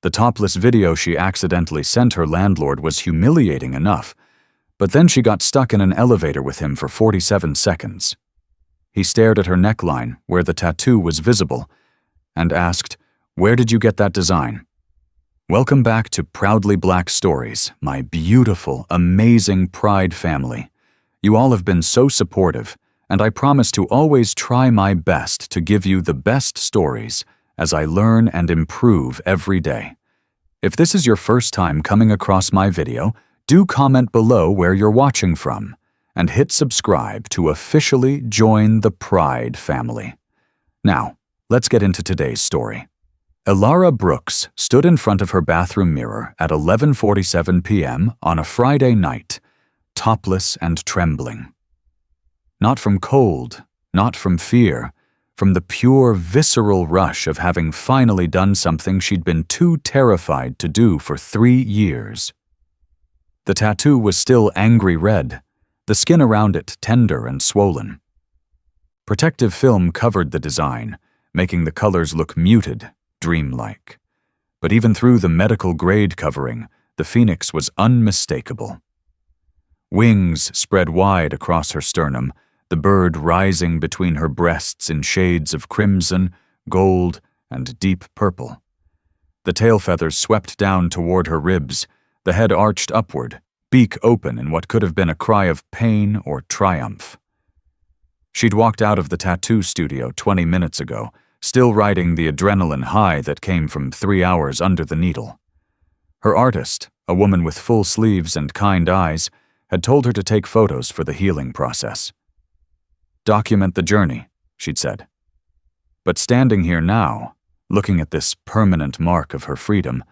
The topless video she accidentally sent her landlord was humiliating enough, but then she got stuck in an elevator with him for 47 seconds. He stared at her neckline, where the tattoo was visible, and asked, "Where did you get that design?" Welcome back to Proudly Black Stories, my beautiful, amazing Pride family. You all have been so supportive, and I promise to always try my best to give you the best stories as I learn and improve every day. If this is your first time coming across my video, do comment below where you're watching from, and hit subscribe to officially join the Pride family. Now, let's get into today's story. Elara Brooks stood in front of her bathroom mirror at 11:47 p.m. on a Friday night, topless and trembling. Not from cold, not from fear, from the pure, visceral rush of having finally done something she'd been too terrified to do for 3 years. The tattoo was still angry red, the skin around it tender and swollen. Protective film covered the design, making the colors look muted, dreamlike. But even through the medical-grade covering, the phoenix was unmistakable. Wings spread wide across her sternum, the bird rising between her breasts in shades of crimson, gold, and deep purple. The tail feathers swept down toward her ribs, the head arched upward, beak open in what could have been a cry of pain or triumph. She'd walked out of the tattoo studio 20 minutes ago, still riding the adrenaline high that came from 3 hours under the needle. Her artist, a woman with full sleeves and kind eyes, had told her to take photos for the healing process. "Document the journey," she'd said. But standing here now, looking at this permanent mark of her freedom,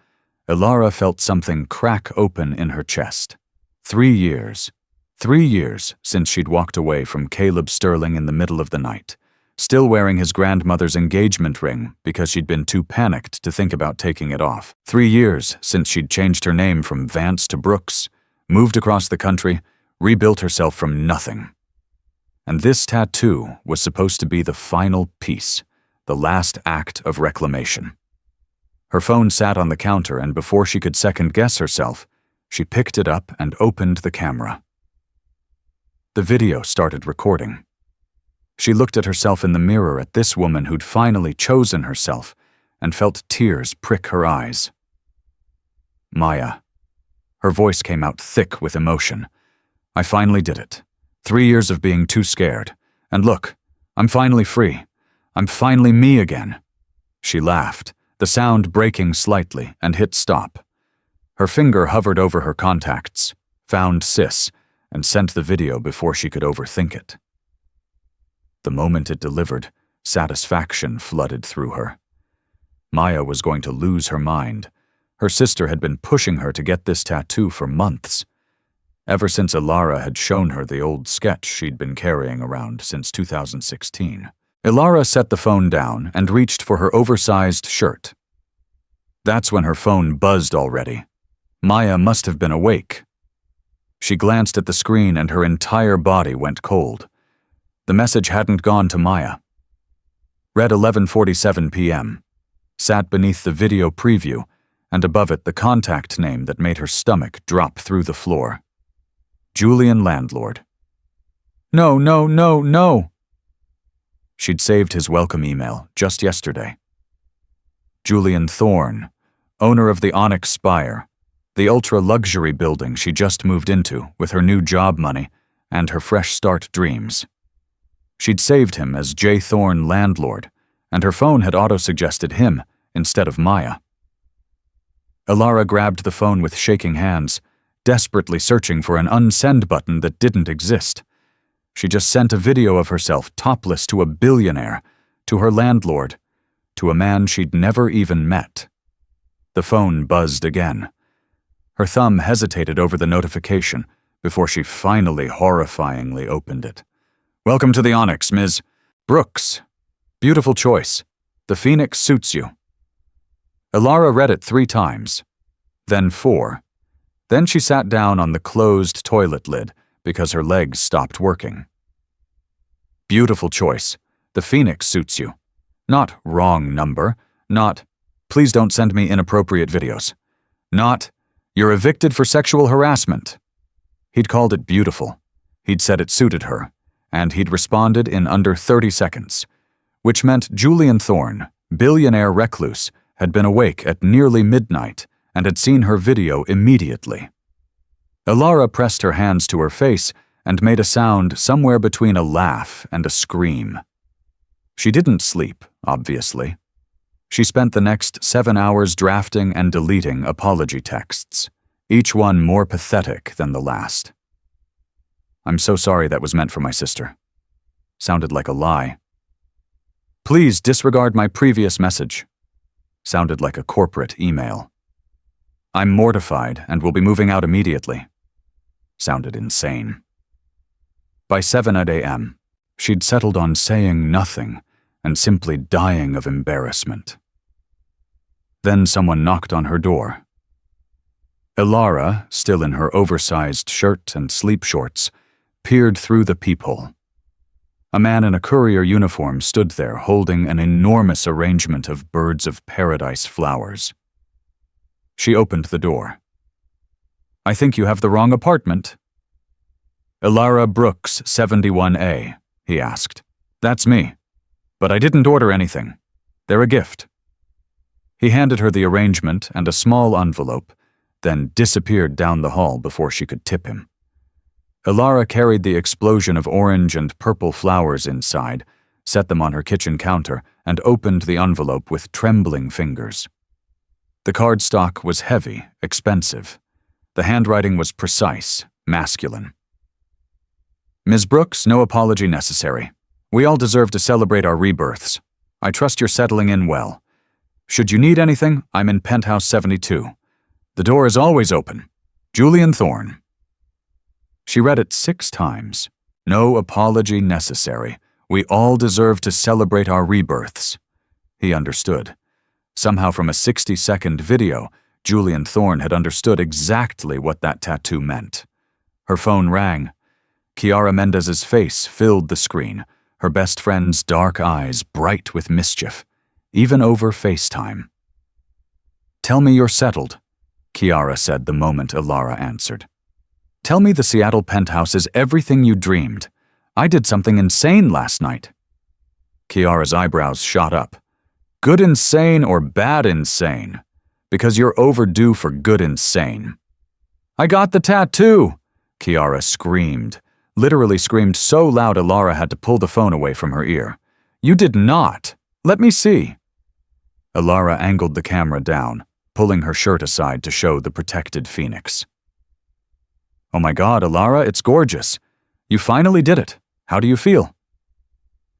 Elara felt something crack open in her chest. 3 years. 3 years since she'd walked away from Caleb Sterling in the middle of the night, still wearing his grandmother's engagement ring because she'd been too panicked to think about taking it off. 3 years since she'd changed her name from Vance to Brooks, moved across the country, rebuilt herself from nothing. And this tattoo was supposed to be the final piece, the last act of reclamation. Her phone sat on the counter, and before she could second-guess herself, she picked it up and opened the camera. The video started recording. She looked at herself in the mirror at this woman who'd finally chosen herself and felt tears prick her eyes. "Maya." Her voice came out thick with emotion. "I finally did it. 3 years of being too scared. And look, I'm finally free. I'm finally me again." She laughed, the sound breaking slightly, and hit stop. Her finger hovered over her contacts, found sis, and sent the video before she could overthink it. The moment it delivered, satisfaction flooded through her. Maya was going to lose her mind. Her sister had been pushing her to get this tattoo for months. Ever since Elara had shown her the old sketch she'd been carrying around since 2016. Elara set the phone down and reached for her oversized shirt. That's when her phone buzzed already. Maya must have been awake. She glanced at the screen and her entire body went cold. The message hadn't gone to Maya. Read 11:47 p.m. Sat beneath the video preview, and above it the contact name that made her stomach drop through the floor. Billionaire Landlord. No, no, no, no! She'd saved his welcome email just yesterday. Julian Thorne, owner of the Onyx Spire, the ultra-luxury building she just moved into with her new job money and her fresh start dreams. She'd saved him as J. Thorne Landlord, and her phone had auto-suggested him instead of Maya. Elara grabbed the phone with shaking hands, desperately searching for an unsend button that didn't exist. She just sent a video of herself topless to a billionaire, to her landlord, to a man she'd never even met. The phone buzzed again. Her thumb hesitated over the notification before she finally horrifyingly opened it. "Welcome to the Onyx, Ms. Brooks. Beautiful choice. The Phoenix suits you." Elara read it 3 times, then 4. Then she sat down on the closed toilet lid because her legs stopped working. Beautiful choice. The Phoenix suits you. Not wrong number, not Please don't send me inappropriate videos. Not, you're evicted for sexual harassment. He'd called it beautiful. He'd said it suited her, and he'd responded in under 30 seconds, which meant Julian Thorne, billionaire recluse, had been awake at nearly midnight and had seen her video immediately. Ilara pressed her hands to her face and made a sound somewhere between a laugh and a scream. She didn't sleep, obviously. She spent the next 7 hours drafting and deleting apology texts, each one more pathetic than the last. I'm so sorry that was meant for my sister. Sounded like a lie. Please disregard my previous message. Sounded like a corporate email. I'm mortified and will be moving out immediately. Sounded insane. By 7 a.m., she'd settled on saying nothing and simply dying of embarrassment. Then someone knocked on her door. Ilara, still in her oversized shirt and sleep shorts, peered through the peephole. A man in a courier uniform stood there holding an enormous arrangement of birds of paradise flowers. She opened the door. I think you have the wrong apartment. Ilara Brooks, 71A, he asked. That's me. But I didn't order anything. They're a gift. He handed her the arrangement and a small envelope, then disappeared down the hall before she could tip him. Ilara carried the explosion of orange and purple flowers inside, set them on her kitchen counter, and opened the envelope with trembling fingers. The cardstock was heavy, expensive. The handwriting was precise, masculine. Ms. Brooks, no apology necessary. We all deserve to celebrate our rebirths. I trust you're settling in well. Should you need anything, I'm in penthouse 72. The door is always open. Julian Thorne. She read it 6 times. No apology necessary. We all deserve to celebrate our rebirths. He understood. Somehow from a 60-second video, Julian Thorne had understood exactly what that tattoo meant. Her phone rang. Kiara Mendez's face filled the screen, her best friend's dark eyes bright with mischief, even over FaceTime. Tell me you're settled, Kiara said the moment Ilara answered. Tell me the Seattle penthouse is everything you dreamed. I did something insane last night. Kiara's eyebrows shot up. Good insane or bad insane? Because you're overdue for good insane. I got the tattoo, Kiara screamed. Literally screamed so loud Ilara had to pull the phone away from her ear. You did not. Let me see. Ilara angled the camera down, pulling her shirt aside to show the protected phoenix. Oh my God, Ilara, it's gorgeous. You finally did it. How do you feel?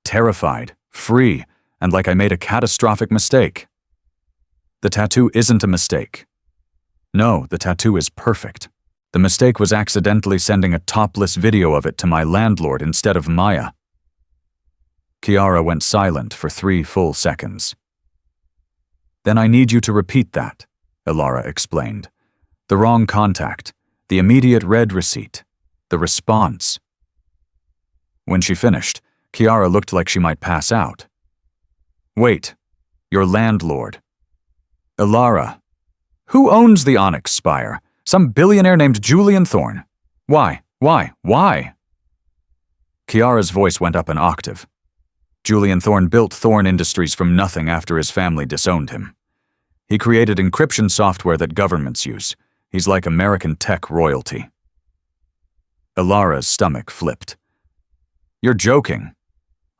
Terrified, free, and like I made a catastrophic mistake. The tattoo isn't a mistake. No, the tattoo is perfect. The mistake was accidentally sending a topless video of it to my landlord instead of Maya. Kiara went silent for 3 full seconds. Then I need you to repeat that, Ilara explained. The wrong contact, the immediate red receipt, the response. When she finished, Kiara looked like she might pass out. Wait, your landlord. Ilara. Who owns the Onyx Spire? Some billionaire named Julian Thorne. Why? Kiara's voice went up an octave. Julian Thorne built Thorne Industries from nothing after his family disowned him. He created encryption software that governments use. He's like American tech royalty. Ilara's stomach flipped. You're joking.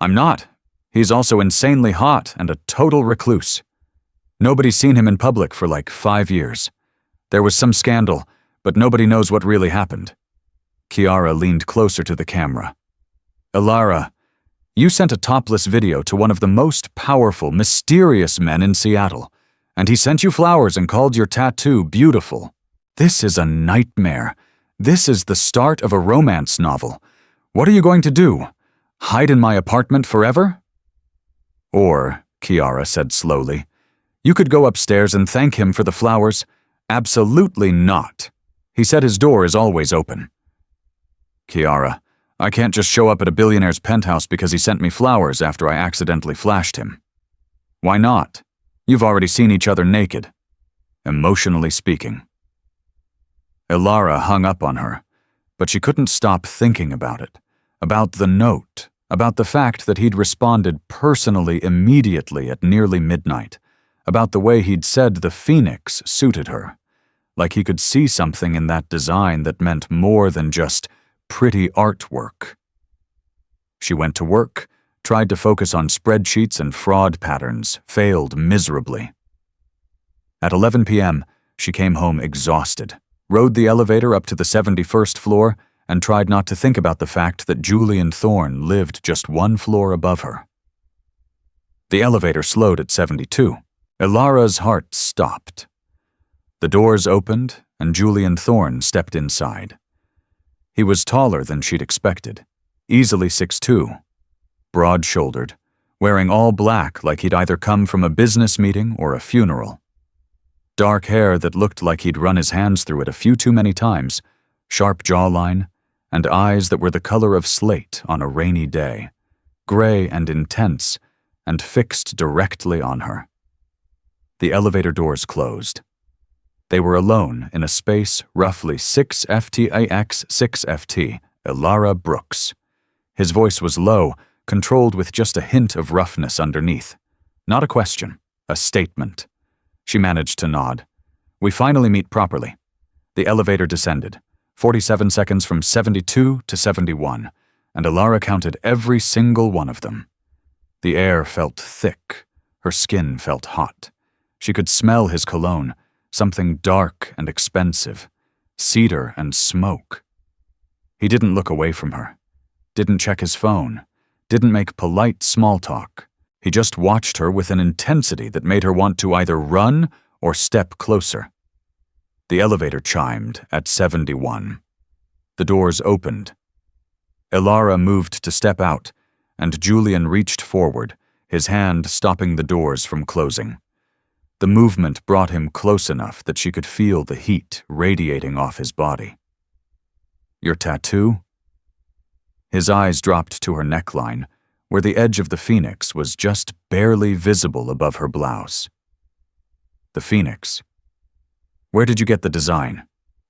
I'm not. He's also insanely hot and a total recluse. Nobody's seen him in public for like 5 years. There was some scandal, but nobody knows what really happened. Kiara leaned closer to the camera. Ilara, you sent a topless video to one of the most powerful, mysterious men in Seattle, and he sent you flowers and called your tattoo beautiful. This is a nightmare. This is the start of a romance novel. What are you going to do? Hide in my apartment forever? Or, Kiara said slowly, you could go upstairs and thank him for the flowers. Absolutely not. He said his door is always open. Kiara, I can't just show up at a billionaire's penthouse because he sent me flowers after I accidentally flashed him. Why not? You've already seen each other naked. Emotionally speaking. Ilara hung up on her, but she couldn't stop thinking about it, about the note, about the fact that he'd responded personally immediately at nearly midnight, about the way he'd said the Phoenix suited her, like he could see something in that design that meant more than just pretty artwork. She went to work, tried to focus on spreadsheets and fraud patterns, failed miserably. At 11 p.m., she came home exhausted, rode the elevator up to the 71st floor, and tried not to think about the fact that Julian Thorne lived just one floor above her. The elevator slowed at 72. Ilara's heart stopped. The doors opened, and Julian Thorne stepped inside. He was taller than she'd expected, easily 6'2", broad-shouldered, wearing all black like he'd either come from a business meeting or a funeral. Dark hair that looked like he'd run his hands through it a few too many times, sharp jawline, and eyes that were the color of slate on a rainy day, gray and intense, and fixed directly on her. The elevator doors closed. They were alone in a space roughly 6 FTAX 6 FT, Ilara Brooks. His voice was low, controlled with just a hint of roughness underneath. Not a question, a statement. She managed to nod. We finally meet properly. The elevator descended, 47 seconds from 72 to 71, and Ilara counted every single one of them. The air felt thick. Her skin felt hot. She could smell his cologne, something dark and expensive, cedar and smoke. He didn't look away from her, didn't check his phone, didn't make polite small talk. He just watched her with an intensity that made her want to either run or step closer. The elevator chimed at 71. The doors opened. Ilara moved to step out, and Julian reached forward, his hand stopping the doors from closing. The movement brought him close enough that she could feel the heat radiating off his body. Your tattoo? His eyes dropped to her neckline, where the edge of the Phoenix was just barely visible above her blouse. The Phoenix. Where did you get the design?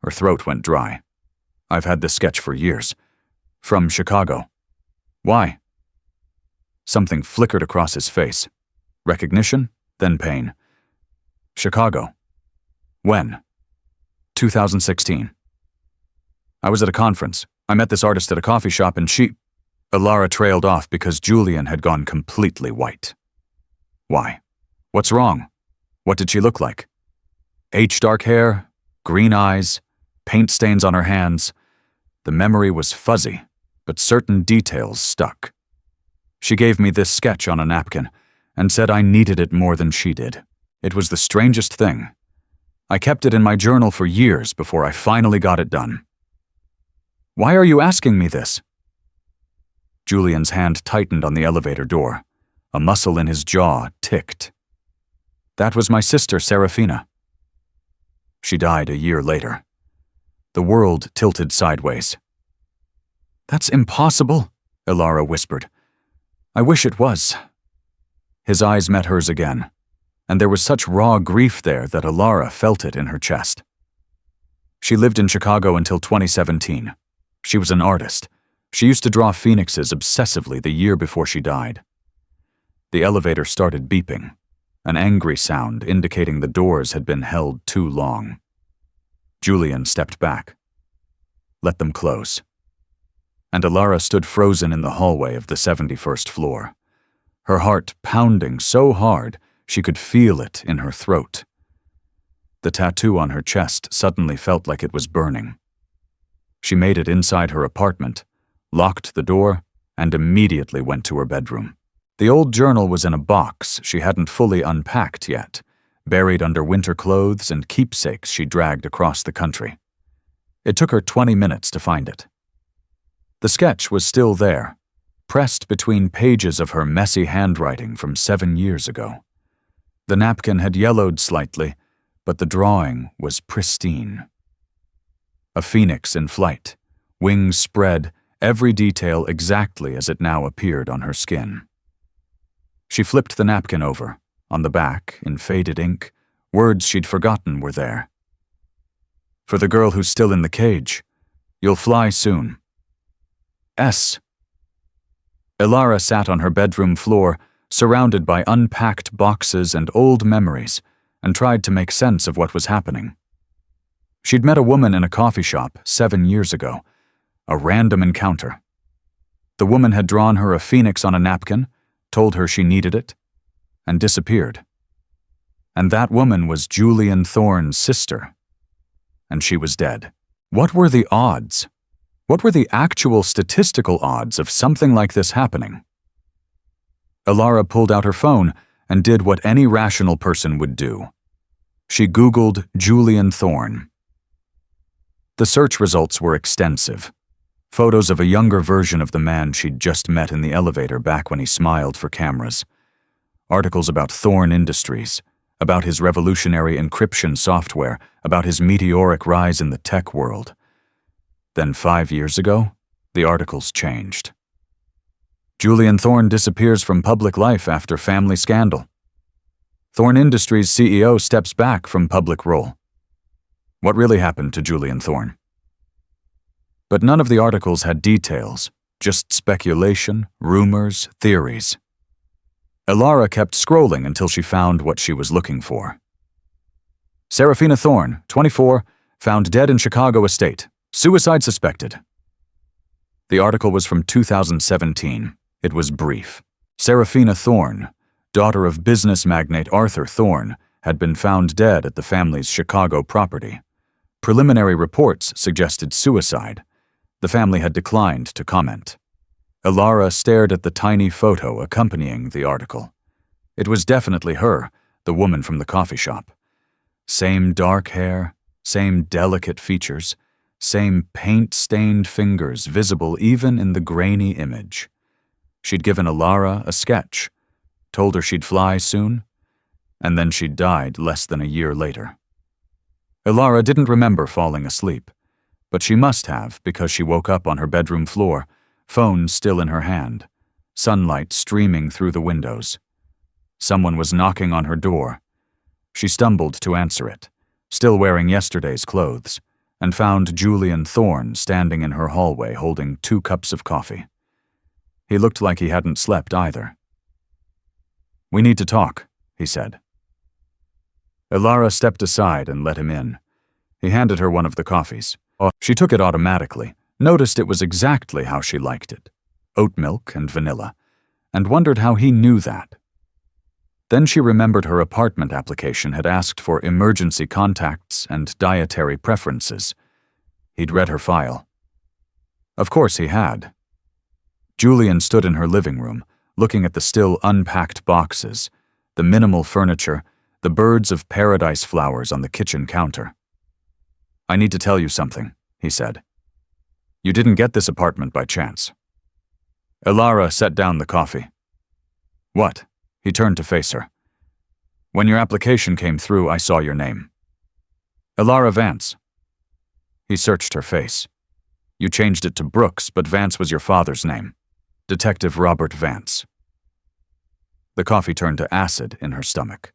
Her throat went dry. I've had this sketch for years. From Chicago. Why? Something flickered across his face. Recognition, then pain. Chicago. When? 2016. I was at a conference. I met this artist at a coffee shop and Ilara trailed off because Julian had gone completely white. Why? What's wrong? What did she look like? Dark hair, green eyes, paint stains on her hands. The memory was fuzzy, but certain details stuck. She gave me this sketch on a napkin and said I needed it more than she did. It was the strangest thing. I kept it in my journal for years before I finally got it done. Why are you asking me this? Julian's hand tightened on the elevator door. A muscle in his jaw ticked. That was my sister, Serafina. She died a year later. The world tilted sideways. That's impossible, Ilara whispered. I wish it was. His eyes met hers again, and there was such raw grief there that Ilara felt it in her chest. She lived in Chicago until 2017. She was an artist. She used to draw phoenixes obsessively the year before she died. The elevator started beeping, an angry sound indicating the doors had been held too long. Julian stepped back. Let them close. And Ilara stood frozen in the hallway of the 71st floor, her heart pounding so hard she could feel it in her throat. The tattoo on her chest suddenly felt like it was burning. She made it inside her apartment, locked the door, and immediately went to her bedroom. The old journal was in a box she hadn't fully unpacked yet, buried under winter clothes and keepsakes she dragged across the country. It took her 20 minutes to find it. The sketch was still there, pressed between pages of her messy handwriting from 7 years ago. The napkin had yellowed slightly, but the drawing was pristine. A phoenix in flight, wings spread, every detail exactly as it now appeared on her skin. She flipped the napkin over, On the back, in faded ink, words she'd forgotten were there. For the girl who's still in the cage, you'll fly soon. S. Ilara sat on her bedroom floor, surrounded by unpacked boxes and old memories, and tried to make sense of what was happening. She'd met a woman in a coffee shop 7 years ago, a random encounter. The woman had drawn her a phoenix on a napkin, told her she needed it, and disappeared. And that woman was Julian Thorne's sister. And she was dead. What were the odds? What were the actual statistical odds of something like this happening? Ilara pulled out her phone and did what any rational person would do. She Googled Julian Thorne. The search results were extensive. Photos of a younger version of the man she'd just met in the elevator back when he smiled for cameras. Articles about Thorne Industries, about his revolutionary encryption software, about his meteoric rise in the tech world. Then 5 years ago, the articles changed. Julian Thorne disappears from public life after family scandal. Thorne Industries CEO steps back from public role. What really happened to Julian Thorne? But none of the articles had details, just speculation, rumors, theories. Ilara kept scrolling until she found what she was looking for. Serafina Thorne, 24, found dead in Chicago estate. Suicide suspected. The article was from 2017. It was brief. Serafina Thorne, daughter of business magnate Arthur Thorne, had been found dead at the family's Chicago property. Preliminary reports suggested suicide. The family had declined to comment. Ilara stared at the tiny photo accompanying the article. It was definitely her, the woman from the coffee shop. Same dark hair, same delicate features, same paint-stained fingers visible even in the grainy image. She'd given Ilara a sketch, told her she'd fly soon, and then she'd died less than a year later. Ilara didn't remember falling asleep, but she must have because she woke up on her bedroom floor, phone still in her hand, sunlight streaming through the windows. Someone was knocking on her door. She stumbled to answer it, still wearing yesterday's clothes, and found Julian Thorne standing in her hallway holding 2 cups of coffee. He looked like he hadn't slept either. "We need to talk," he said. Ilara stepped aside and let him in. He handed her one of the coffees. She took it automatically, noticed it was exactly how she liked it, oat milk and vanilla, and wondered how he knew that. Then she remembered her apartment application had asked for emergency contacts and dietary preferences. He'd read her file. Of course he had. Julian stood in her living room, looking at the still unpacked boxes, the minimal furniture, the birds of paradise flowers on the kitchen counter. "I need to tell you something," he said. "You didn't get this apartment by chance." Ilara set down the coffee. "What?" He turned to face her. "When your application came through, I saw your name." "Ilara Vance." He searched her face. "You changed it to Brooks, but Vance was your father's name. Detective Robert Vance." The coffee turned to acid in her stomach.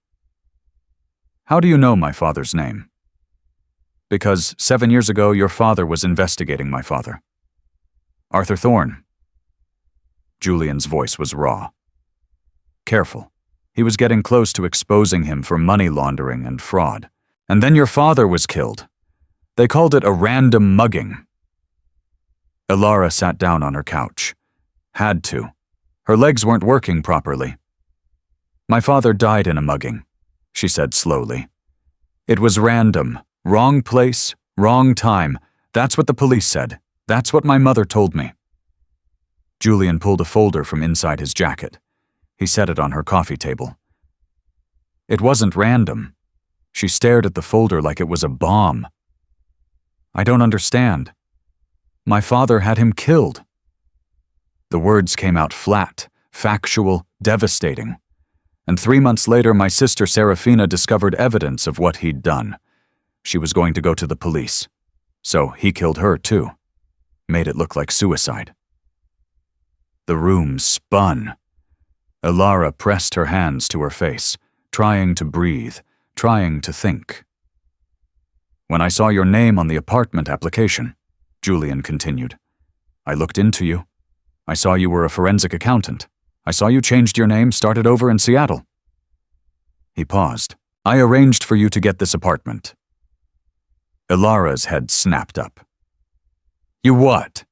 "How do you know my father's name?" "Because 7 years ago your father was investigating my father." "Arthur Thorne." Julian's voice was raw. "Careful. He was getting close to exposing him for money laundering and fraud. And then your father was killed. They called it a random mugging." Ilara sat down on her couch. Had to. Her legs weren't working properly. "My father died in a mugging," she said slowly. "It was random. Wrong place, wrong time. That's what the police said. That's what my mother told me." Julian pulled a folder from inside his jacket. He set it on her coffee table. "It wasn't random." She stared at the folder like it was a bomb. "I don't understand." "My father had him killed." The words came out flat, factual, devastating. And 3 months later, my sister Serafina discovered evidence of what he'd done. She was going to go to the police. So he killed her too. Made it look like suicide. The room spun. Ilara pressed her hands to her face, trying to breathe, trying to think. When I saw your name on the apartment application, Julian continued, I looked into you. I saw you were a forensic accountant. I saw you changed your name, started over in Seattle. He paused. I arranged for you to get this apartment. Ilara's head snapped up. You what?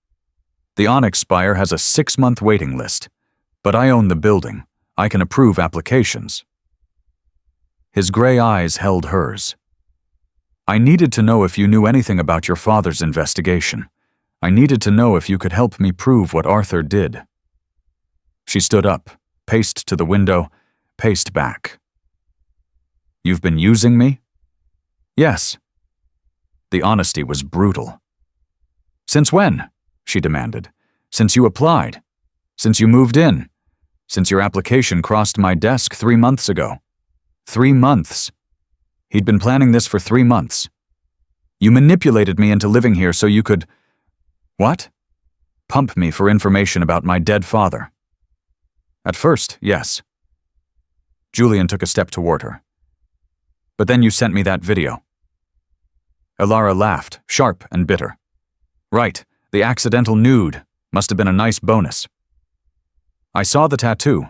The Onyx Spire has a 6-month waiting list, but I own the building. I can approve applications. His gray eyes held hers. I needed to know if you knew anything about your father's investigation. I needed to know if you could help me prove what Arthur did. She stood up, paced to the window, paced back. You've been using me? Yes. The honesty was brutal. Since when? She demanded. Since you applied. Since you moved in. Since your application crossed my desk 3 months ago. 3 months. He'd been planning this for 3 months. You manipulated me into living here so you could… What? Pump me for information about my dead father. At first, yes. Julian took a step toward her. But then you sent me that video. Ilara laughed, sharp and bitter. Right, the accidental nude. Must have been a nice bonus. I saw the tattoo.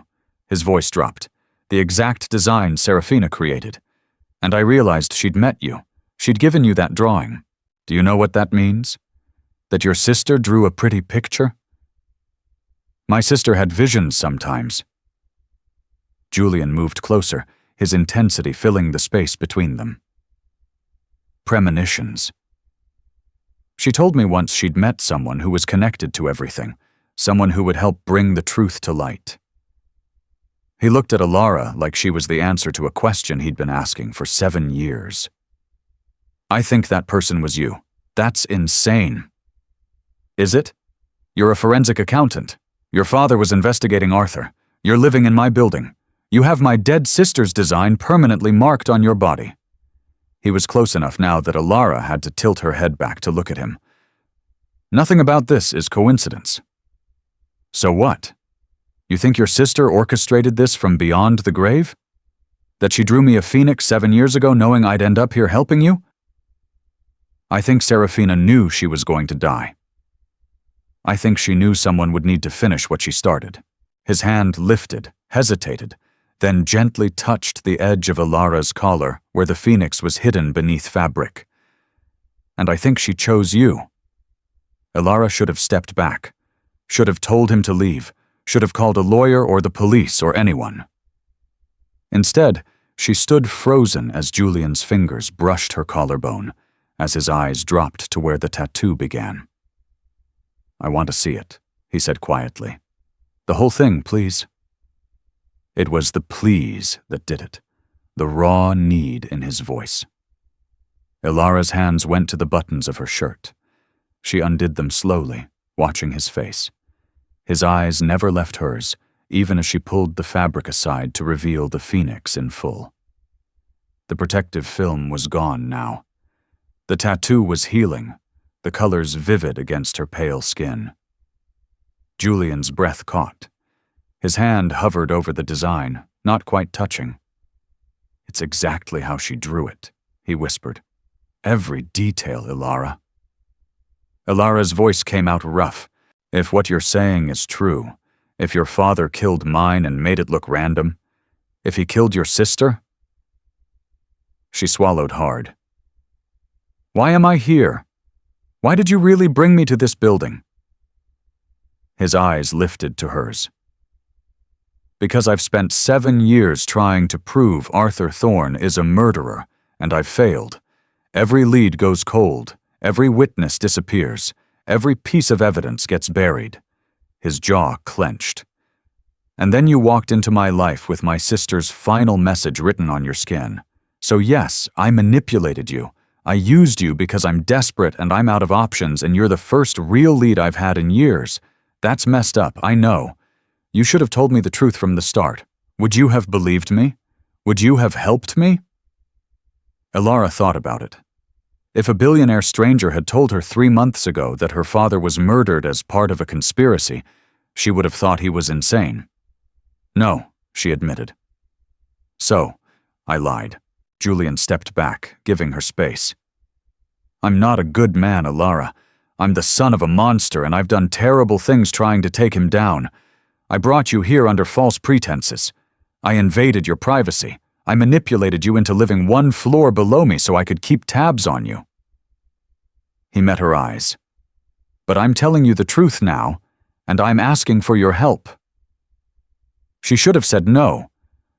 His voice dropped. The exact design Serafina created. And I realized she'd met you. She'd given you that drawing. Do you know what that means? That your sister drew a pretty picture? My sister had visions sometimes. Julian moved closer, his intensity filling the space between them. Premonitions. She told me once she'd met someone who was connected to everything, someone who would help bring the truth to light. He looked at Ilara like she was the answer to a question he'd been asking for 7 years. I think that person was you. That's insane. Is it? You're a forensic accountant. Your father was investigating Arthur. You're living in my building. You have my dead sister's design permanently marked on your body. He was close enough now that Ilara had to tilt her head back to look at him. Nothing about this is coincidence. So what? You think your sister orchestrated this from beyond the grave? That she drew me a phoenix 7 years ago knowing I'd end up here helping you? I think Serafina knew she was going to die. I think she knew someone would need to finish what she started. His hand lifted, hesitated, then gently touched the edge of Ilara's collar where the phoenix was hidden beneath fabric. And I think she chose you. Ilara should have stepped back, should have told him to leave, should have called a lawyer or the police or anyone. Instead, she stood frozen as Julian's fingers brushed her collarbone, as his eyes dropped to where the tattoo began. I want to see it, he said quietly. The whole thing, please. It was the please that did it, the raw need in his voice. Ilara's hands went to the buttons of her shirt. She undid them slowly, watching his face. His eyes never left hers, even as she pulled the fabric aside to reveal the phoenix in full. The protective film was gone now. The tattoo was healing, the colors vivid against her pale skin. Julian's breath caught. His hand hovered over the design, not quite touching. It's exactly how she drew it, he whispered. Every detail, Ilara. Ilara's voice came out rough. If what you're saying is true, if your father killed mine and made it look random, if he killed your sister… She swallowed hard. Why am I here? Why did you really bring me to this building? His eyes lifted to hers. Because I've spent 7 years trying to prove Arthur Thorne is a murderer, and I've failed. Every lead goes cold, every witness disappears, every piece of evidence gets buried. His jaw clenched. And then you walked into my life with my sister's final message written on your skin. So yes, I manipulated you. I used you because I'm desperate and I'm out of options and you're the first real lead I've had in years. That's messed up, I know. You should have told me the truth from the start. Would you have believed me? Would you have helped me? Ilara thought about it. If a billionaire stranger had told her 3 months ago that her father was murdered as part of a conspiracy, she would have thought he was insane. No, she admitted. So, I lied. Julian stepped back, giving her space. I'm not a good man, Ilara. I'm the son of a monster, and I've done terrible things trying to take him down. I brought you here under false pretenses. I invaded your privacy. I manipulated you into living one floor below me so I could keep tabs on you. He met her eyes. But I'm telling you the truth now, and I'm asking for your help. She should have said no,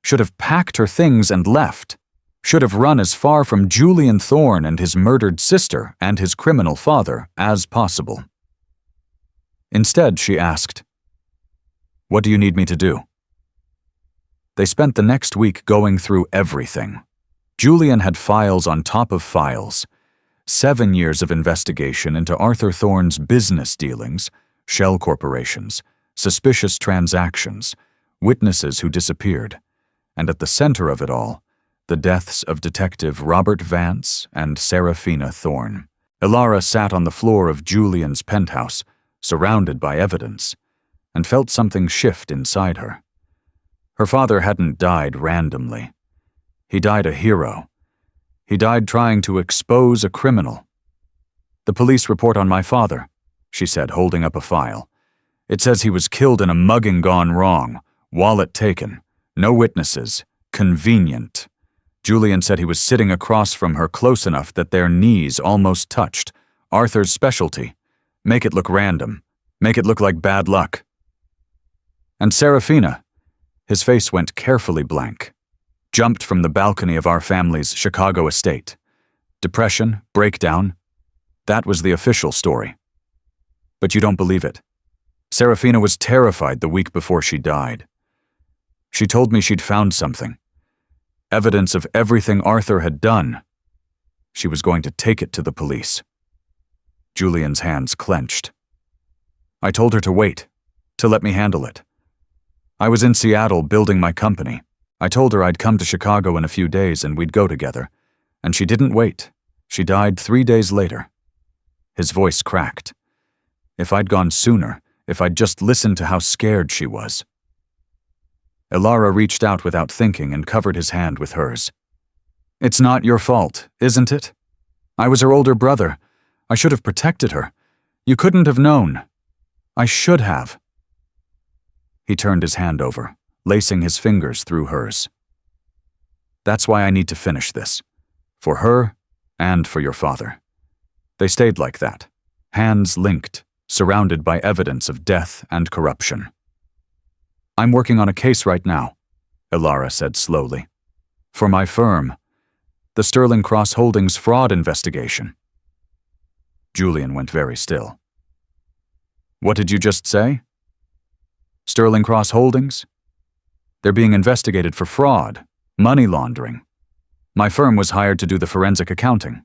should have packed her things and left, should have run as far from Julian Thorne and his murdered sister and his criminal father as possible. Instead, she asked, "What do you need me to do?" They spent the next week going through everything. Julian had files on top of files. 7 years of investigation into Arthur Thorne's business dealings, shell corporations, suspicious transactions, witnesses who disappeared, and at the center of it all, the deaths of Detective Robert Vance and Serafina Thorne. Ilara sat on the floor of Julian's penthouse, surrounded by evidence, and felt something shift inside her. Her father hadn't died randomly. He died a hero. He died trying to expose a criminal. "The police report on my father," she said, holding up a file. "It says he was killed in a mugging gone wrong, wallet taken, no witnesses, convenient." Julian said he was sitting across from her close enough that their knees almost touched. Arthur's specialty. Make it look random. Make it look like bad luck. And Serafina, his face went carefully blank, jumped from the balcony of our family's Chicago estate. Depression, breakdown. That was the official story. But you don't believe it. Serafina was terrified the week before she died. She told me she'd found something. Evidence of everything Arthur had done. She was going to take it to the police. Julian's hands clenched. I told her to wait, to let me handle it. I was in Seattle building my company. I told her I'd come to Chicago in a few days and we'd go together. And she didn't wait. She died 3 days later. His voice cracked. If I'd gone sooner, if I'd just listened to how scared she was. Ilara reached out without thinking and covered his hand with hers. It's not your fault, isn't it? I was her older brother. I should have protected her. You couldn't have known. I should have. He turned his hand over, lacing his fingers through hers. That's why I need to finish this. For her and for your father. They stayed like that, hands linked, surrounded by evidence of death and corruption. I'm working on a case right now, Ilara said slowly. For my firm, the Sterling Cross Holdings fraud investigation. Julian went very still. What did you just say? Sterling Cross Holdings? They're being investigated for fraud, money laundering. My firm was hired to do the forensic accounting.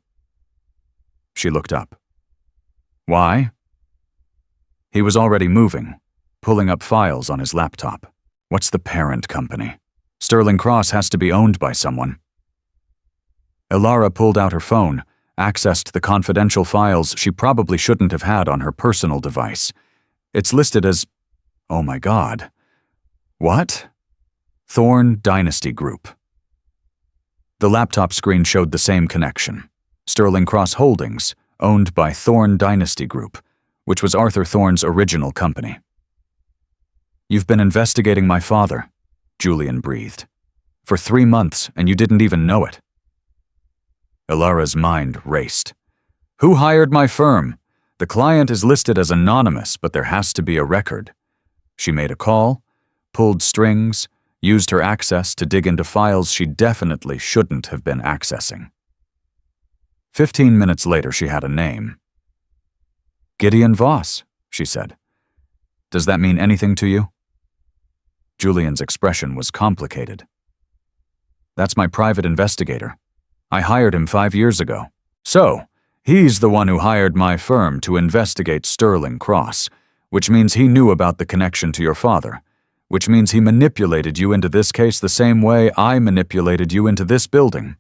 She looked up. Why? He was already moving, pulling up files on his laptop. What's the parent company? Sterling Cross has to be owned by someone. Ilara pulled out her phone, accessed the confidential files she probably shouldn't have had on her personal device. It's listed as, oh my God. What? Thorne Dynasty Group. The laptop screen showed the same connection. Sterling Cross Holdings, owned by Thorne Dynasty Group, which was Arthur Thorne's original company. You've been investigating my father, Julian breathed. For 3 months, and you didn't even know it. Ilara's mind raced. Who hired my firm? The client is listed as anonymous, but there has to be a record. She made a call, pulled strings, used her access to dig into files she definitely shouldn't have been accessing. 15 minutes later, she had a name. Gideon Voss, she said. Does that mean anything to you? Julian's expression was complicated. That's my private investigator. I hired him 5 years ago. So, he's the one who hired my firm to investigate Sterling Cross, which means he knew about the connection to your father, which means he manipulated you into this case the same way I manipulated you into this building.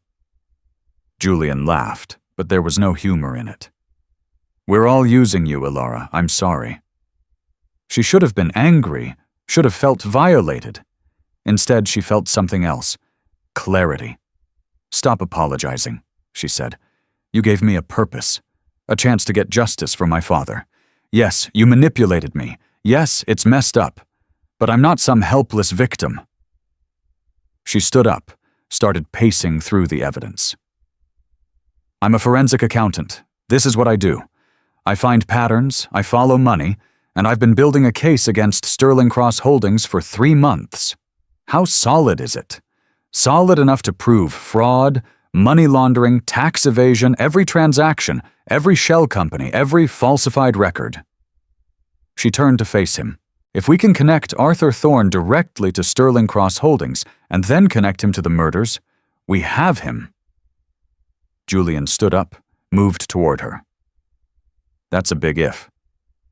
Julian laughed, but there was no humor in it. We're all using you, Ilara. I'm sorry. She should have been angry, should have felt violated. Instead, she felt something else. Clarity. "Stop apologizing," she said. "You gave me a purpose, a chance to get justice for my father. Yes, you manipulated me. Yes, it's messed up. But I'm not some helpless victim." She stood up, started pacing through the evidence. "I'm a forensic accountant. This is what I do. I find patterns, I follow money, and I've been building a case against Sterling Cross Holdings for 3 months. How solid is it? Solid enough to prove fraud, money laundering, tax evasion, every transaction, every shell company, every falsified record." She turned to face him. "If we can connect Arthur Thorne directly to Sterling Cross Holdings and then connect him to the murders, we have him." Julian stood up, moved toward her. "That's a big if,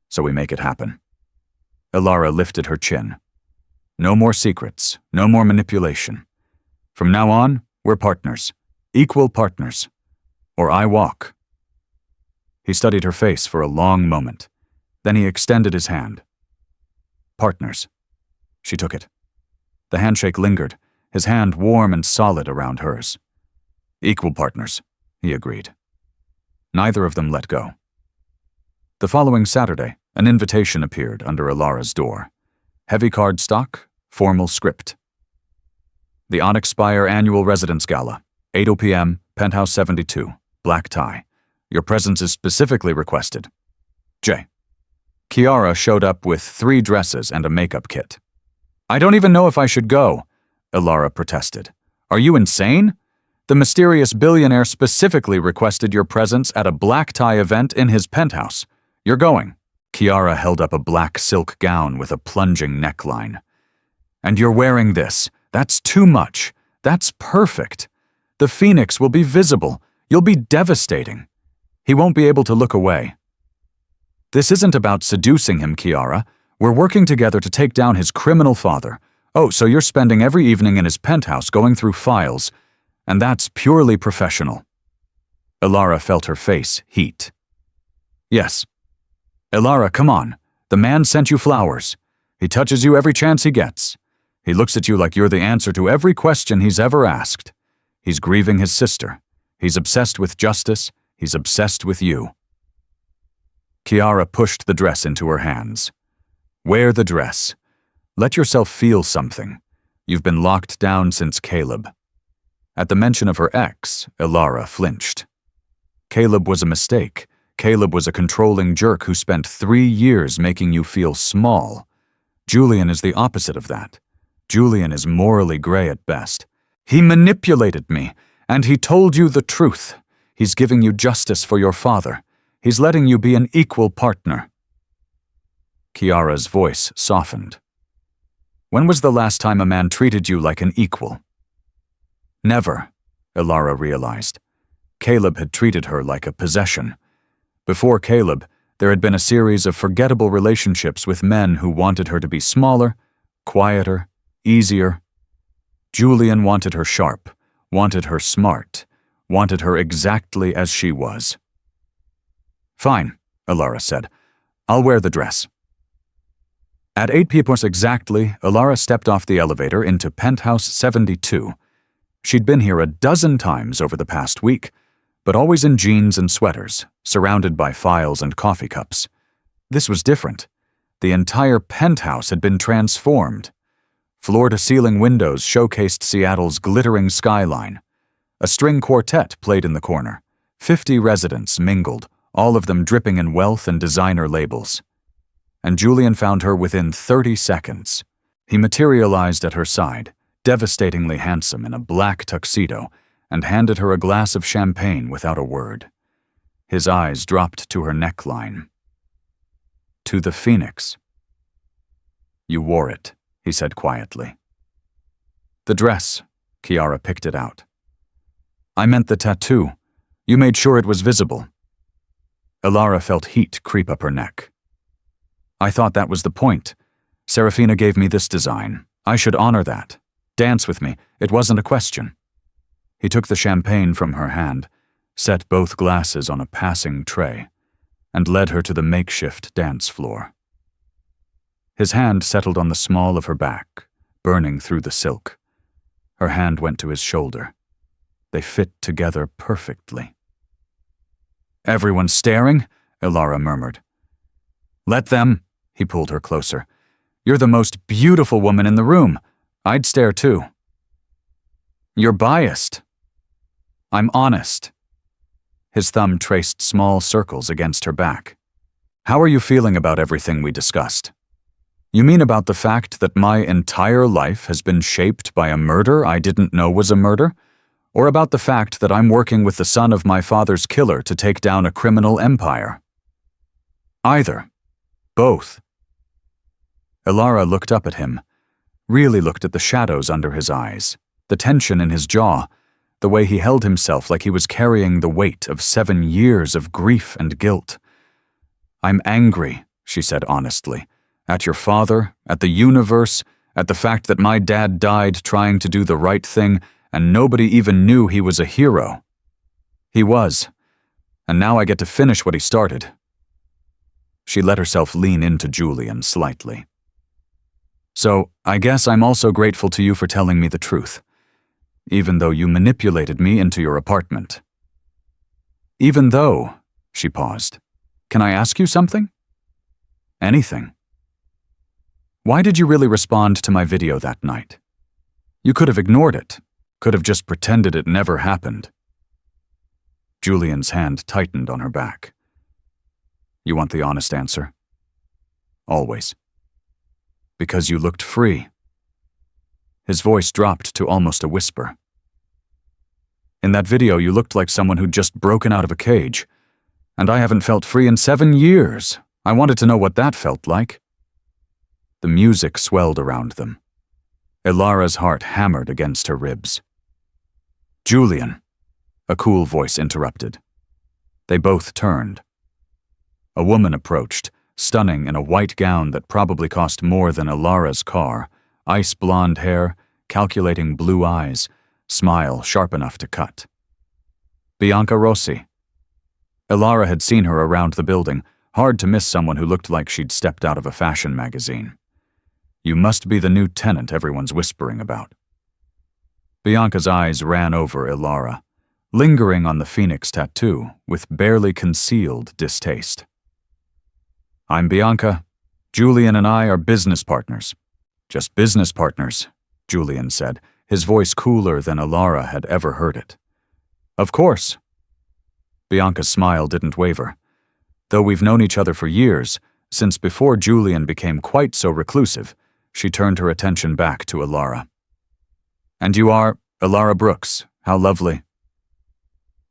so we make it happen." Ilara lifted her chin. "No more secrets, no more manipulation. From now on, we're partners, equal partners. Or I walk." He studied her face for a long moment. Then he extended his hand. "Partners." She took it. The handshake lingered, his hand warm and solid around hers. "Equal partners," he agreed. Neither of them let go. The following Saturday, an invitation appeared under Ilara's door. Heavy cardstock, formal script. "The Onyx Spire Annual Residence Gala, 8 p.m., Penthouse 72, black tie. Your presence is specifically requested. J." Kiara showed up with 3 dresses and a makeup kit. "I don't even know if I should go," Ilara protested. "Are you insane? The mysterious billionaire specifically requested your presence at a black tie event in his penthouse. You're going." Kiara held up a black silk gown with a plunging neckline. "And you're wearing this. That's too much. That's perfect. The phoenix will be visible. You'll be devastating. He won't be able to look away." "This isn't about seducing him, Kiara. We're working together to take down his criminal father. Oh, so you're spending every evening in his penthouse going through files, and that's purely professional." Ilara felt her face heat. "Yes." "Ilara, come on. The man sent you flowers. He touches you every chance he gets. He looks at you like you're the answer to every question he's ever asked. He's grieving his sister. He's obsessed with justice. He's obsessed with you." Kiara pushed the dress into her hands. "Wear the dress. Let yourself feel something. You've been locked down since Caleb." At the mention of her ex, Ilara flinched. Caleb was a mistake. Caleb was a controlling jerk who spent 3 years making you feel small. Julian is the opposite of that. Julian is morally gray at best. "He manipulated me, and he told you the truth. He's giving you justice for your father. He's letting you be an equal partner." Kiara's voice softened. "When was the last time a man treated you like an equal?" Never, Ilara realized. Caleb had treated her like a possession. Before Caleb, there had been a series of forgettable relationships with men who wanted her to be smaller, quieter, easier. Julian wanted her sharp, wanted her smart, wanted her exactly as she was. "Fine," Ilara said. "I'll wear the dress." At 8 p.m. exactly, Ilara stepped off the elevator into Penthouse 72. She'd been here a dozen times over the past week, but always in jeans and sweaters, surrounded by files and coffee cups. This was different. The entire penthouse had been transformed. Floor-to-ceiling windows showcased Seattle's glittering skyline. A string quartet played in the corner. 50 residents mingled, all of them dripping in wealth and designer labels. And Julian found her within 30 seconds. He materialized at her side, devastatingly handsome in a black tuxedo, and handed her a glass of champagne without a word. His eyes dropped to her neckline. "To the phoenix." "You wore it," he said quietly. "The dress," Kiara picked it out. "I meant the tattoo. You made sure it was visible." Ilara felt heat creep up her neck. "I thought that was the point. Serafina gave me this design. I should honor that. Dance with me. It wasn't a question." He took the champagne from her hand, set both glasses on a passing tray, and led her to the makeshift dance floor. His hand settled on the small of her back, burning through the silk. Her hand went to his shoulder. They fit together perfectly. "Everyone's staring?" Ilara murmured. "Let them," he pulled her closer. "You're the most beautiful woman in the room. I'd stare too." "You're biased." "I'm honest." His thumb traced small circles against her back. "How are you feeling about everything we discussed? You mean about the fact that my entire life has been shaped by a murder I didn't know was a murder? Or about the fact that I'm working with the son of my father's killer to take down a criminal empire?" "Either. Both." Ilara looked up at him, really looked at the shadows under his eyes, the tension in his jaw, the way he held himself like he was carrying the weight of 7 years of grief and guilt. "I'm angry," she said honestly, "at your father, at the universe, at the fact that my dad died trying to do the right thing and nobody even knew he was a hero. He was, and now I get to finish what he started." She let herself lean into Julian slightly. "So, I guess I'm also grateful to you for telling me the truth, even though you manipulated me into your apartment." "Even though," she paused, "can I ask you something?" "Anything." "Why did you really respond to my video that night? You could have ignored it, could have just pretended it never happened." Julian's hand tightened on her back. "You want the honest answer?" "Always." "Because you looked free." His voice dropped to almost a whisper. "In that video, you looked like someone who'd just broken out of a cage. And I haven't felt free in 7 years. I wanted to know what that felt like." The music swelled around them. Ilara's heart hammered against her ribs. "Julian," a cool voice interrupted. They both turned. A woman approached, stunning in a white gown that probably cost more than Ilara's car, ice blonde hair, calculating blue eyes, smile sharp enough to cut. Bianca Rossi. Ilara had seen her around the building, hard to miss someone who looked like she'd stepped out of a fashion magazine. "You must be the new tenant everyone's whispering about." Bianca's eyes ran over Ilara, lingering on the phoenix tattoo with barely concealed distaste. "I'm Bianca. Julian and I are business partners." "Just business partners," Julian said, his voice cooler than Ilara had ever heard it. "Of course." Bianca's smile didn't waver. Though we've known each other for years, since before Julian became quite so reclusive, she turned her attention back to Ilara. "And you are Ilara Brooks. How lovely."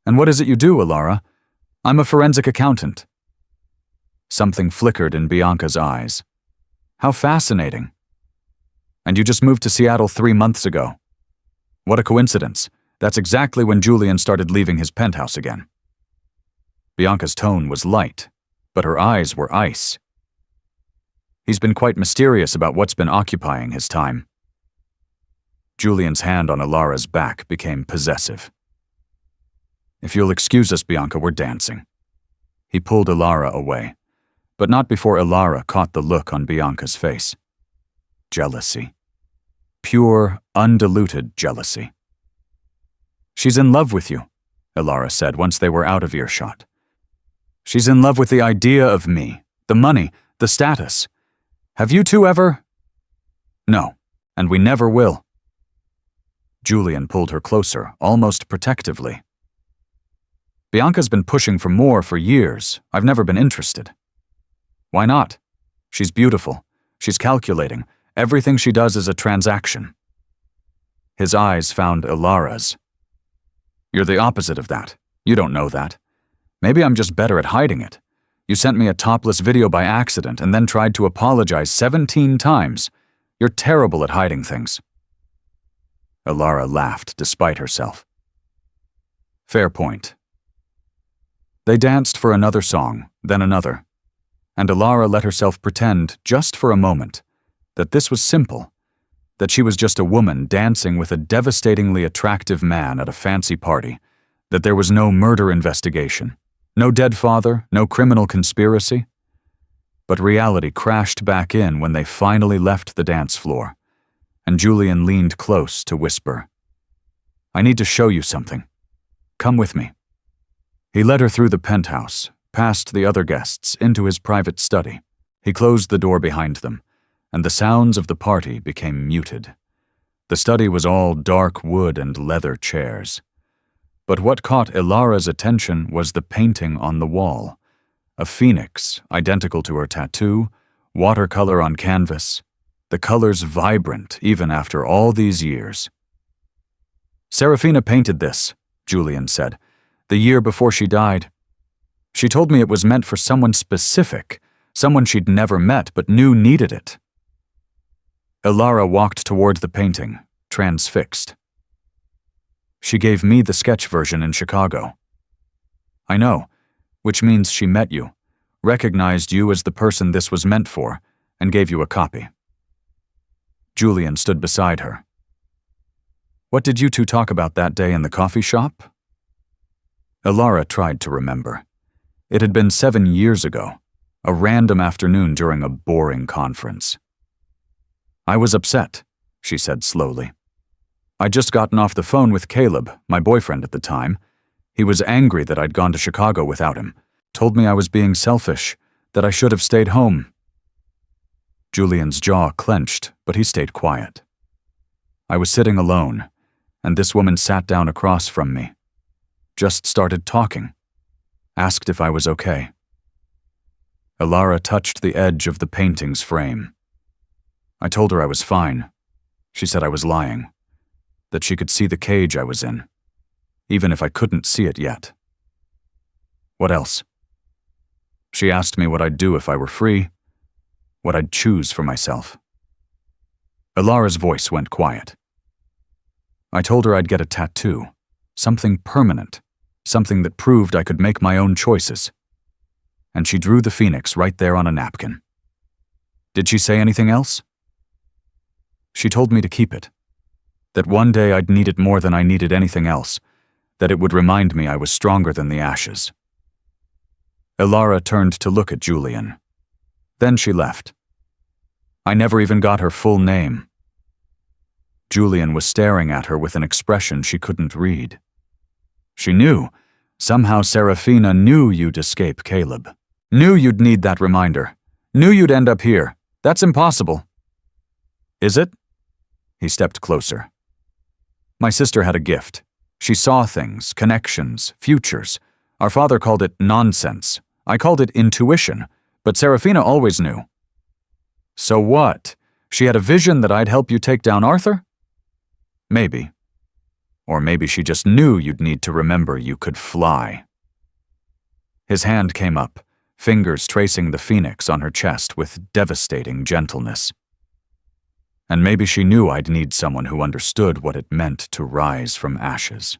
"And what is it you do, Ilara?" "I'm a forensic accountant." Something flickered in Bianca's eyes. "How fascinating. And you just moved to Seattle 3 months ago. What a coincidence. That's exactly when Julian started leaving his penthouse again." Bianca's tone was light, but her eyes were ice. "He's been quite mysterious about what's been occupying his time." Julian's hand on Ilara's back became possessive. "If you'll excuse us, Bianca, we're dancing." He pulled Ilara away, but not before Ilara caught the look on Bianca's face. Jealousy. Pure, undiluted jealousy. "She's in love with you," Ilara said once they were out of earshot. "She's in love with the idea of me, the money, the status. Have you two ever?" "No, and we never will." Julian pulled her closer, almost protectively. "Bianca's been pushing for more for years. I've never been interested." "Why not? She's beautiful. She's calculating. Everything she does is a transaction." His eyes found Ilara's. "You're the opposite of that. You don't know that. Maybe I'm just better at hiding it. You sent me a topless video by accident and then tried to apologize 17 times. You're terrible at hiding things." Ilara laughed despite herself. "Fair point." They danced for another song, then another, and Ilara let herself pretend, just for a moment, that this was simple, that she was just a woman dancing with a devastatingly attractive man at a fancy party, that there was no murder investigation, no dead father, no criminal conspiracy. But reality crashed back in when they finally left the dance floor, and Julian leaned close to whisper, "I need to show you something." Come with me." He led her through the penthouse, past the other guests, into his private study. He closed the door behind them, and the sounds of the party became muted. The study was all dark wood and leather chairs. But what caught Ilara's attention was the painting on the wall. A phoenix, identical to her tattoo, watercolor on canvas, the colors vibrant even after all these years. "Serafina painted this," Julian said, "the year before she died. She told me it was meant for someone specific, someone she'd never met but knew needed it." Ilara walked toward the painting, transfixed. "She gave me the sketch version in Chicago." "I know, which means she met you, recognized you as the person this was meant for, and gave you a copy." Julian stood beside her. "What did you two talk about that day in the coffee shop?" Ilara tried to remember. It had been 7 years ago, a random afternoon during a boring conference. "I was upset," she said slowly. "I'd just gotten off the phone with Caleb, my boyfriend at the time. He was angry that I'd gone to Chicago without him, told me I was being selfish, that I should have stayed home." Julian's jaw clenched, but he stayed quiet. "I was sitting alone, and this woman sat down across from me. Just started talking. Asked if I was okay." Ilara touched the edge of the painting's frame. "I told her I was fine. She said I was lying, that she could see the cage I was in, even if I couldn't see it yet." "What else?" "She asked me what I'd do if I were free, what I'd choose for myself." Ilara's voice went quiet. "I told her I'd get a tattoo, something permanent, something that proved I could make my own choices. And she drew the phoenix right there on a napkin." "Did she say anything else?" "She told me to keep it, that one day I'd need it more than I needed anything else, that it would remind me I was stronger than the ashes." Ilara turned to look at Julian. Then she left. "I never even got her full name." Julian was staring at her with an expression she couldn't read. She knew. Somehow Serafina knew you'd escape Caleb. Knew you'd need that reminder. Knew you'd end up here. That's impossible. "Is it?" He stepped closer. "My sister had a gift. She saw things, connections, futures. Our father called it nonsense. I called it intuition, but Serafina always knew." "So what? She had a vision that I'd help you take down Arthur?" "Maybe. Or maybe she just knew you'd need to remember you could fly." His hand came up, fingers tracing the phoenix on her chest with devastating gentleness. "And maybe she knew I'd need someone who understood what it meant to rise from ashes."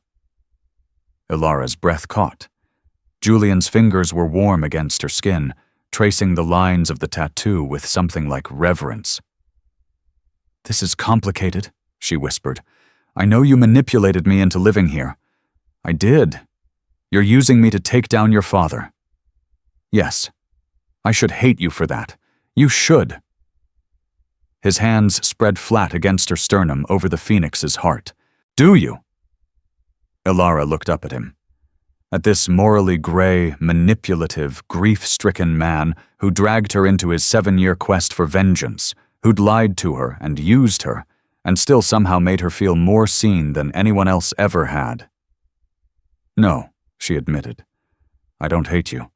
Ilara's breath caught. Julian's fingers were warm against her skin, tracing the lines of the tattoo with something like reverence. "This is complicated," she whispered. "I know you manipulated me into living here. I did. You're using me to take down your father. Yes. I should hate you for that. You should." His hands spread flat against her sternum over the phoenix's heart. "Do you?" Ilara looked up at him. At this morally gray, manipulative, grief-stricken man who dragged her into his 7-year quest for vengeance, who'd lied to her and used her, and still somehow made her feel more seen than anyone else ever had. "No," she admitted. "I don't hate you."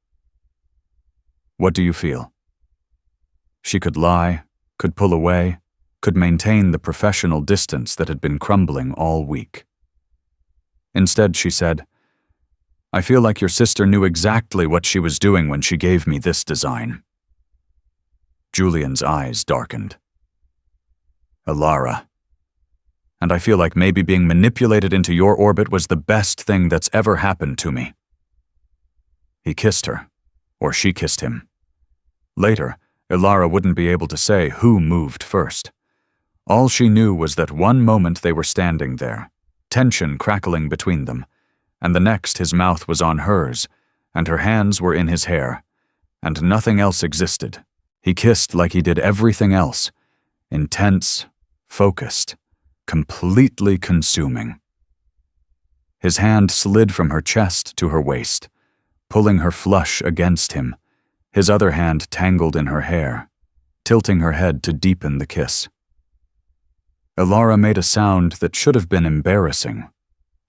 "What do you feel?" She could lie, could pull away, could maintain the professional distance that had been crumbling all week. Instead, she said, "I feel like your sister knew exactly what she was doing when she gave me this design." Julian's eyes darkened. "Ilara. And I feel like maybe being manipulated into your orbit was the best thing that's ever happened to me." He kissed her, or she kissed him. Later, Ilara wouldn't be able to say who moved first. All she knew was that one moment they were standing there, tension crackling between them, and the next his mouth was on hers, and her hands were in his hair, and nothing else existed. He kissed like he did everything else, intense, focused, completely consuming. His hand slid from her chest to her waist, pulling her flush against him, his other hand tangled in her hair, tilting her head to deepen the kiss. Elara made a sound that should have been embarrassing,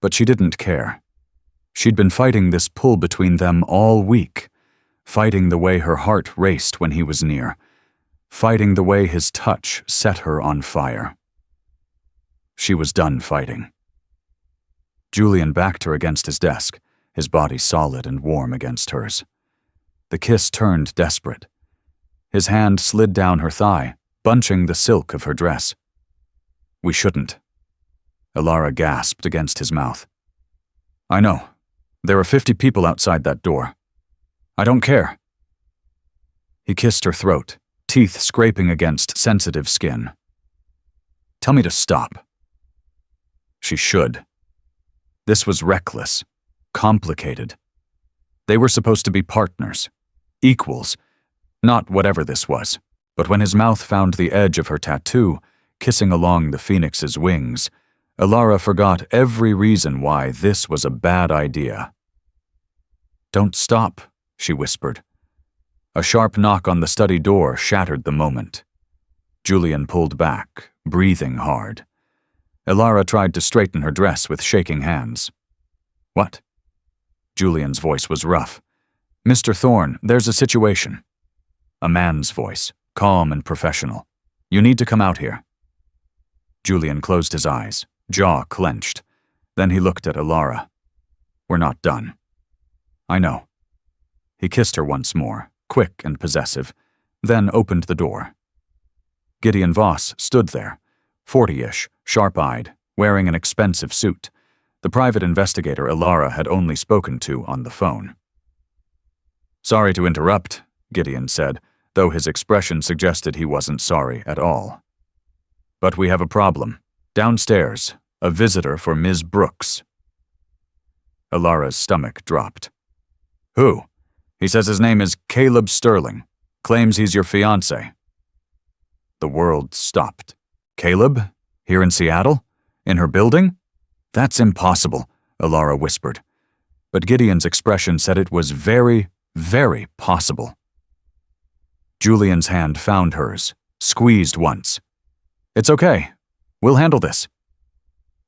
but she didn't care. She'd been fighting this pull between them all week, fighting the way her heart raced when he was near, fighting the way his touch set her on fire. She was done fighting. Julian backed her against his desk, his body solid and warm against hers. The kiss turned desperate. His hand slid down her thigh, bunching the silk of her dress. "We shouldn't." Elara gasped against his mouth. "I know. There are 50 people outside that door. I don't care." He kissed her throat, teeth scraping against sensitive skin. "Tell me to stop." She should. This was reckless, complicated. They were supposed to be partners, equals, not whatever this was. But when his mouth found the edge of her tattoo, kissing along the phoenix's wings, Elara forgot every reason why this was a bad idea. "Don't stop," she whispered. A sharp knock on the study door shattered the moment. Julian pulled back, breathing hard. Elara tried to straighten her dress with shaking hands. "What?" Julian's voice was rough. "Mr. Thorne, there's a situation." A man's voice, calm and professional. "You need to come out here." Julian closed his eyes, jaw clenched. Then he looked at Elara. "We're not done." "I know." He kissed her once more, quick and possessive, then opened the door. Gideon Voss stood there, 40-ish, sharp-eyed, wearing an expensive suit, the private investigator Elara had only spoken to on the phone. "Sorry to interrupt," Gideon said, though his expression suggested he wasn't sorry at all. "But we have a problem. Downstairs, a visitor for Ms. Brooks." Elara's stomach dropped. "Who?" "He says his name is Caleb Sterling. Claims he's your fiancé." The world stopped. "Caleb? Here in Seattle? In her building?" "That's impossible," Elara whispered. But Gideon's expression said it was very, very possible. Julian's hand found hers, squeezed once. "It's okay. We'll handle this."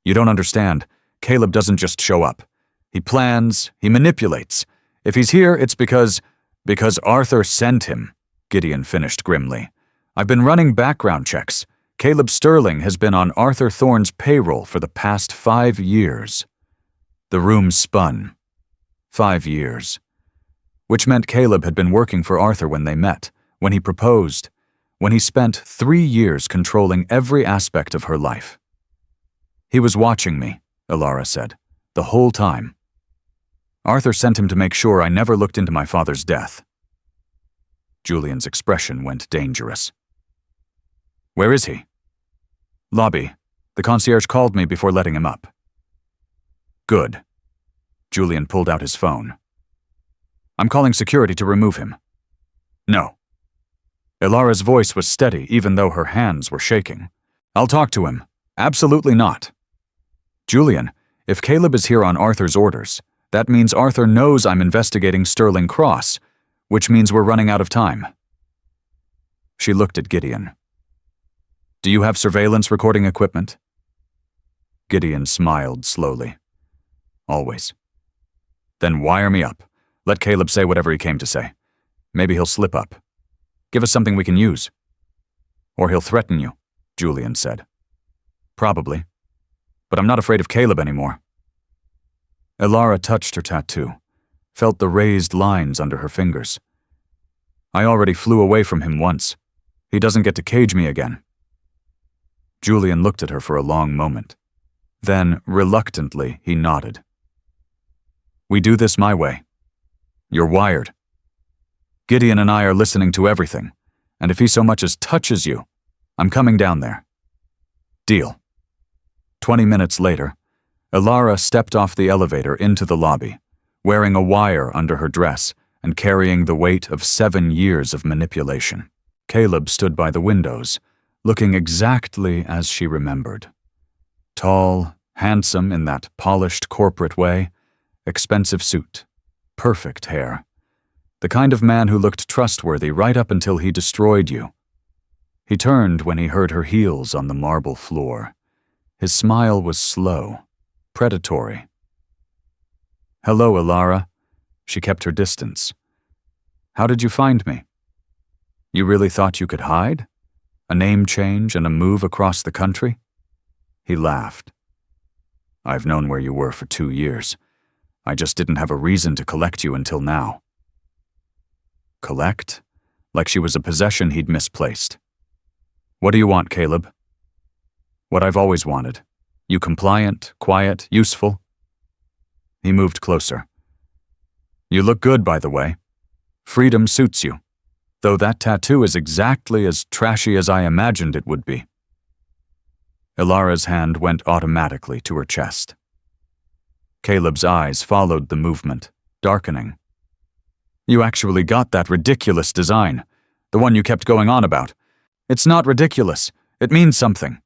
"You don't understand. Caleb doesn't just show up. He plans, he manipulates. If he's here, it's because Arthur sent him," Gideon finished grimly. "I've been running background checks. Caleb Sterling has been on Arthur Thorne's payroll for the past 5 years. The room spun. 5 years. Which meant Caleb had been working for Arthur when they met, when he proposed, when he spent 3 years controlling every aspect of her life. "He was watching me," Elara said, "the whole time. Arthur sent him to make sure I never looked into my father's death." Julian's expression went dangerous. "Where is he?" "Lobby. The concierge called me before letting him up." "Good." Julian pulled out his phone. "I'm calling security to remove him." "No." Elara's voice was steady even though her hands were shaking. "I'll talk to him. Absolutely not." "Julian, if Caleb is here on Arthur's orders, that means Arthur knows I'm investigating Sterling Cross, which means we're running out of time." She looked at Gideon. "Do you have surveillance recording equipment?" Gideon smiled slowly. "Always." "Then wire me up. Let Caleb say whatever he came to say. Maybe he'll slip up. Give us something we can use." "Or he'll threaten you," Julian said. "Probably. But I'm not afraid of Caleb anymore." Elara touched her tattoo, felt the raised lines under her fingers. "I already flew away from him once. He doesn't get to cage me again." Julian looked at her for a long moment. Then, reluctantly, he nodded. "We do this my way. You're wired. Gideon and I are listening to everything, and if he so much as touches you, I'm coming down there. Deal." 20 minutes later, Elara stepped off the elevator into the lobby, wearing a wire under her dress and carrying the weight of 7 years of manipulation. Caleb stood by the windows, looking exactly as she remembered. Tall, Handsome in that polished corporate way, expensive suit, perfect hair. The kind of man who looked trustworthy right up until he destroyed you. He turned when he heard her heels on the marble floor. His smile was slow, predatory. "Hello, Ilara." She kept her distance. "How did you find me? You really thought you could hide? A name change and a move across the country?" He laughed. "I've known where you were for 2 years. I just didn't have a reason to collect you until now." Collect? Like she was a possession he'd misplaced. "What do you want, Caleb?" "What I've always wanted. You compliant, quiet, useful." He moved closer. "You look good, by the way. Freedom suits you, though that tattoo is exactly as trashy as I imagined it would be." Ilara's hand went automatically to her chest. Caleb's eyes followed the movement, darkening. "You actually got that ridiculous design, the one you kept going on about. It's not ridiculous. It means something.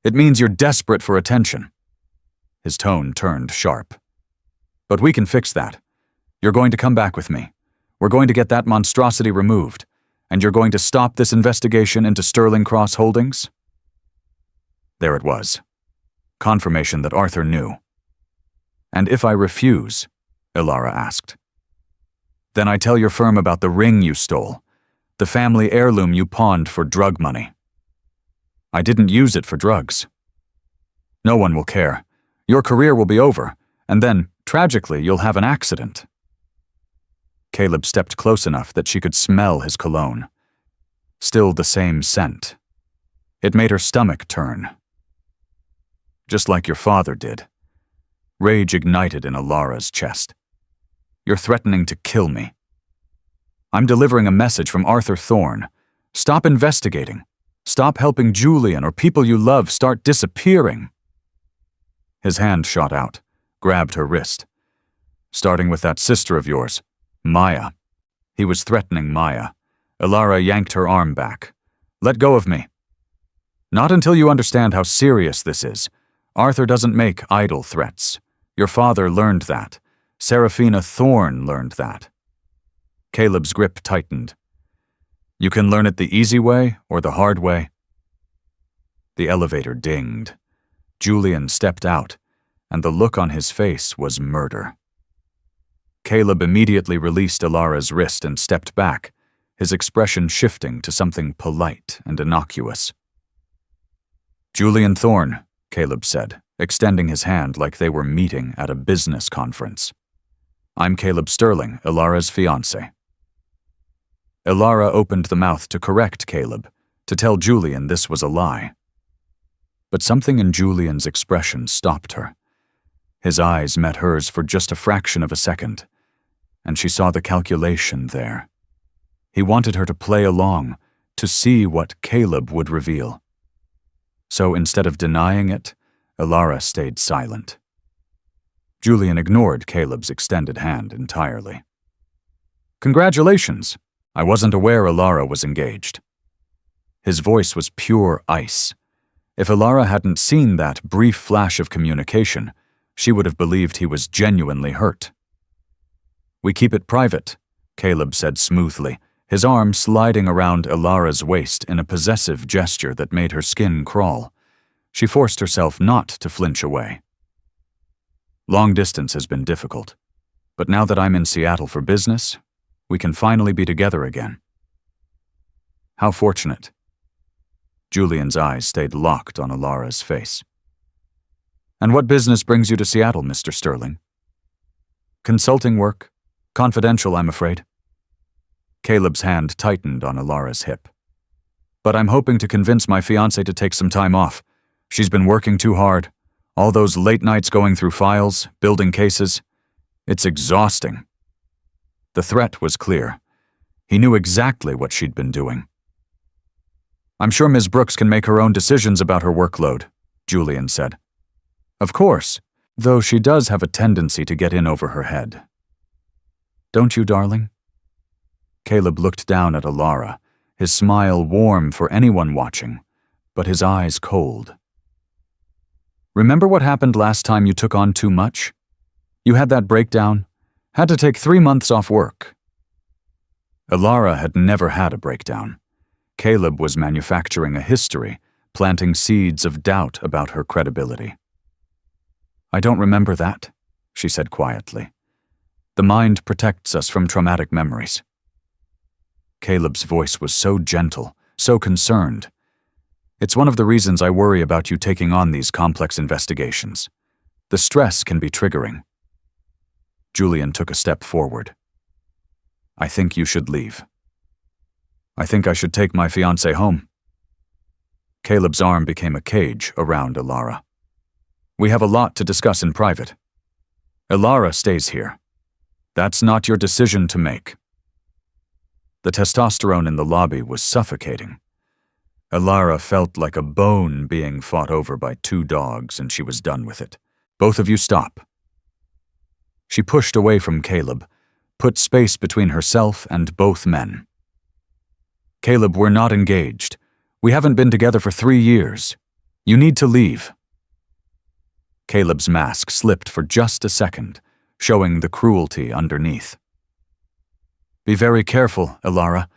It means you're desperate for attention." His tone turned sharp. "But we can fix that. You're going to come back with me. We're going to get that monstrosity removed, and you're going to stop this investigation into Sterling Cross Holdings?" There it was. Confirmation that Arthur knew. "And if I refuse?" Ilara asked. "Then I tell your firm about the ring you stole, the family heirloom you pawned for drug money." "I didn't use it for drugs." "No one will care. Your career will be over, and then, tragically, you'll have an accident." Caleb stepped close enough that she could smell his cologne. Still the same scent. It made her stomach turn. "Just like your father did." Rage ignited in Ilara's chest. "You're threatening to kill me." "I'm delivering a message from Arthur Thorne. Stop investigating. Stop helping Julian or people you love start disappearing." His hand shot out, grabbed her wrist. "Starting with that sister of yours, Maya." He was threatening Maya. Ilara yanked her arm back. "Let go of me." "Not until you understand how serious this is. Arthur doesn't make idle threats. Your father learned that. Serafina Thorne learned that." Caleb's grip tightened. "You can learn it the easy way or the hard way." The elevator dinged. Julian stepped out, and the look on his face was murder. Caleb immediately released Ilara's wrist and stepped back, his expression shifting to something polite and innocuous. "Julian Thorne," Caleb said, extending his hand like they were meeting at a business conference. "I'm Caleb Sterling, Ilara's fiancé." Ilara opened the mouth to correct Caleb, to tell Julian this was a lie. But something in Julian's expression stopped her. His eyes met hers for just a fraction of a second, and she saw the calculation there. He wanted her to play along, to see what Caleb would reveal. So instead of denying it, Ilara stayed silent. Julian ignored Caleb's extended hand entirely. "Congratulations! I wasn't aware Ilara was engaged." His voice was pure ice. If Ilara hadn't seen that brief flash of communication, she would have believed he was genuinely hurt. "We keep it private," Caleb said smoothly, his arm sliding around Ilara's waist in a possessive gesture that made her skin crawl. She forced herself not to flinch away. "Long distance has been difficult, but now that I'm in Seattle for business, we can finally be together again." "How fortunate." Julian's eyes stayed locked on Ilara's face. "And what business brings you to Seattle, Mr. Sterling?" "Consulting work. Confidential, I'm afraid." Caleb's hand tightened on Ilara's hip. "But I'm hoping to convince my fiancée to take some time off. She's been working too hard. All those late nights going through files, building cases. It's exhausting." The threat was clear. He knew exactly what she'd been doing. "I'm sure Ms. Brooks can make her own decisions about her workload," Julian said. "Of course, though she does have a tendency to get in over her head." "Don't you, darling?" Caleb looked down at Ilara, his smile warm for anyone watching, but his eyes cold. Remember what happened last time you took on too much? You had that breakdown, had to take 3 months off work. Ilara had never had a breakdown. Caleb was manufacturing a history, planting seeds of doubt about her credibility. I don't remember that, she said quietly. The mind protects us from traumatic memories. Caleb's voice was so gentle, so concerned. It's one of the reasons I worry about you taking on these complex investigations. The stress can be triggering. Julian took a step forward. I think you should leave. I think I should take my fiancé home. Caleb's arm became a cage around Ilara. We have a lot to discuss in private. Ilara stays here. That's not your decision to make. The testosterone in the lobby was suffocating. Ilara felt like a bone being fought over by 2 dogs, and she was done with it. Both of you stop. She pushed away from Caleb, put space between herself and both men. Caleb, we're not engaged. We haven't been together for 3 years. You need to leave. Caleb's mask slipped for just a second, showing the cruelty underneath. Be very careful, Ilara.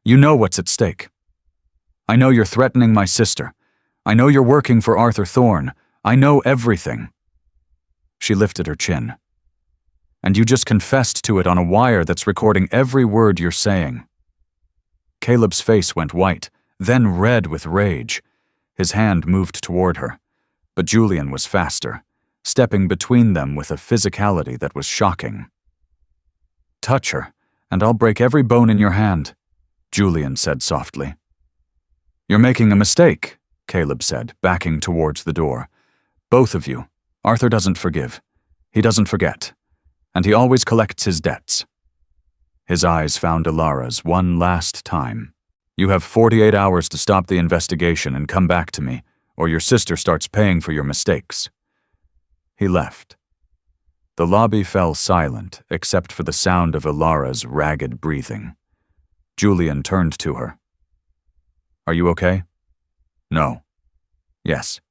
You know what's at stake. I know you're threatening my sister. I know you're working for Arthur Thorne. I know everything. She lifted her chin. And you just confessed to it on a wire that's recording every word you're saying. Caleb's face went white, then red with rage. His hand moved toward her, but Julian was faster, stepping between them with a physicality that was shocking. Touch her, and I'll break every bone in your hand, Julian said softly. You're making a mistake, Caleb said, backing towards the door. Both of you. Arthur doesn't forgive. He doesn't forget. And he always collects his debts. His eyes found Ilara's one last time. You have 48 hours to stop the investigation and come back to me, or your sister starts paying for your mistakes. He left. The lobby fell silent, except for the sound of Ilara's ragged breathing. Julian turned to her. Are you okay? No. Yes.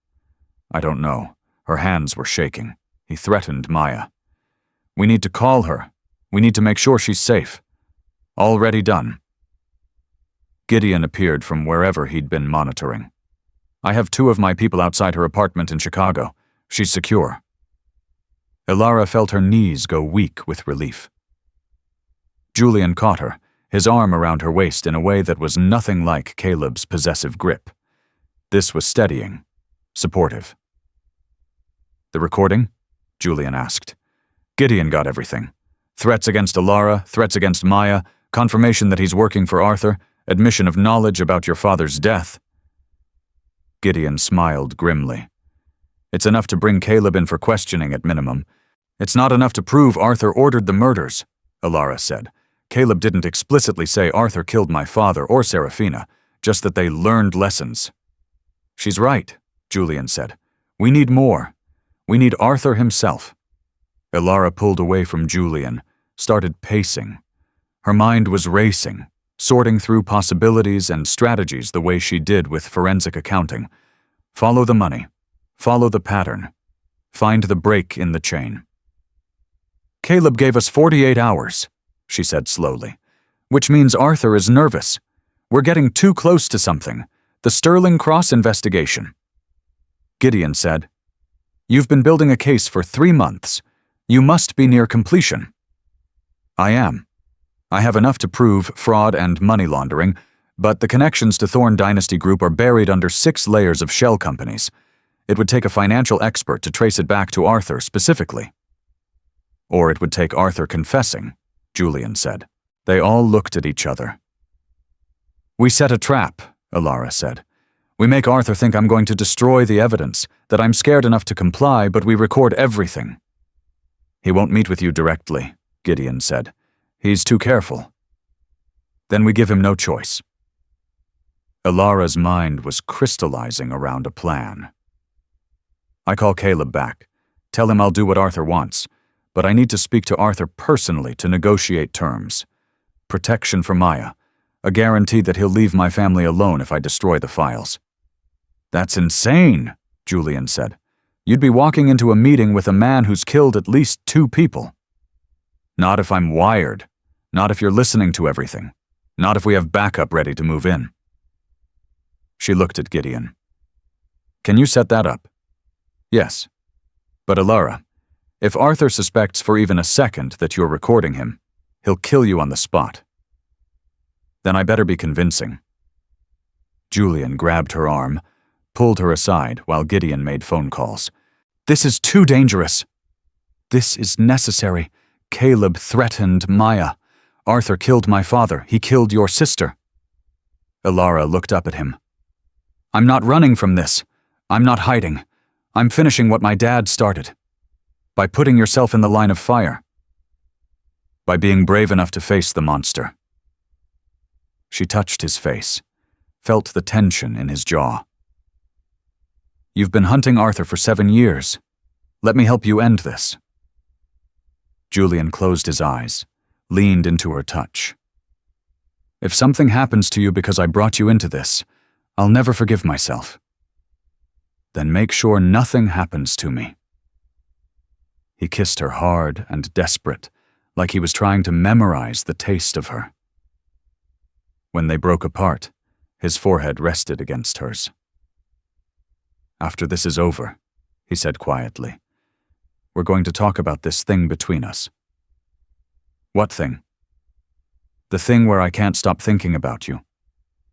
I don't know. Her hands were shaking. He threatened Maya. We need to call her. We need to make sure she's safe. Already done. Gideon appeared from wherever he'd been monitoring. I have 2 of my people outside her apartment in Chicago. She's secure. Ilara felt her knees go weak with relief. Julian caught her, his arm around her waist in a way that was nothing like Caleb's possessive grip. This was steadying, supportive. The recording? Julian asked. Gideon got everything. Threats against Ilara, threats against Maya, confirmation that he's working for Arthur, admission of knowledge about your father's death. Gideon smiled grimly. It's enough to bring Caleb in for questioning at minimum. It's not enough to prove Arthur ordered the murders, Ilara said. Caleb didn't explicitly say Arthur killed my father or Serafina, just that they learned lessons. She's right, Julian said. We need more. We need Arthur himself. Ilara pulled away from Julian, started pacing. Her mind was racing, sorting through possibilities and strategies the way she did with forensic accounting. Follow the money. Follow the pattern. Find the break in the chain. Caleb gave us 48 hours, she said slowly, which means Arthur is nervous. We're getting too close to something. The Sterling Cross investigation. Gideon said, You've been building a case for 3 months. You must be near completion. I am. I have enough to prove fraud and money laundering, but the connections to Thorne Dynasty Group are buried under 6 layers of shell companies. It would take a financial expert to trace it back to Arthur specifically. Or it would take Arthur confessing, Julian said. They all looked at each other. We set a trap, Ilara said. We make Arthur think I'm going to destroy the evidence, that I'm scared enough to comply, but we record everything. He won't meet with you directly, Gideon said. He's too careful. Then we give him no choice. Ilara's mind was crystallizing around a plan. I call Caleb back. Tell him I'll do what Arthur wants, but I need to speak to Arthur personally to negotiate terms. Protection for Maya, a guarantee that he'll leave my family alone if I destroy the files. That's insane, Julian said. You'd be walking into a meeting with a man who's killed at least 2 people. Not if I'm wired. Not if you're listening to everything. Not if we have backup ready to move in. She looked at Gideon. Can you set that up? Yes. But Alara, if Arthur suspects for even a second that you're recording him, he'll kill you on the spot. Then I better be convincing. Julian grabbed her arm, pulled her aside while Gideon made phone calls. This is too dangerous. This is necessary. Caleb threatened Maya. Arthur killed my father. He killed your sister. Alara looked up at him. I'm not running from this. I'm not hiding. I'm finishing what my dad started. By putting yourself in the line of fire. By being brave enough to face the monster. She touched his face, felt the tension in his jaw. You've been hunting Arthur for 7 years. Let me help you end this. Julian closed his eyes, leaned into her touch. If something happens to you because I brought you into this, I'll never forgive myself. Then make sure nothing happens to me. He kissed her hard and desperate, like he was trying to memorize the taste of her. When they broke apart, his forehead rested against hers. After this is over, he said quietly, we're going to talk about this thing between us. What thing? The thing where I can't stop thinking about you.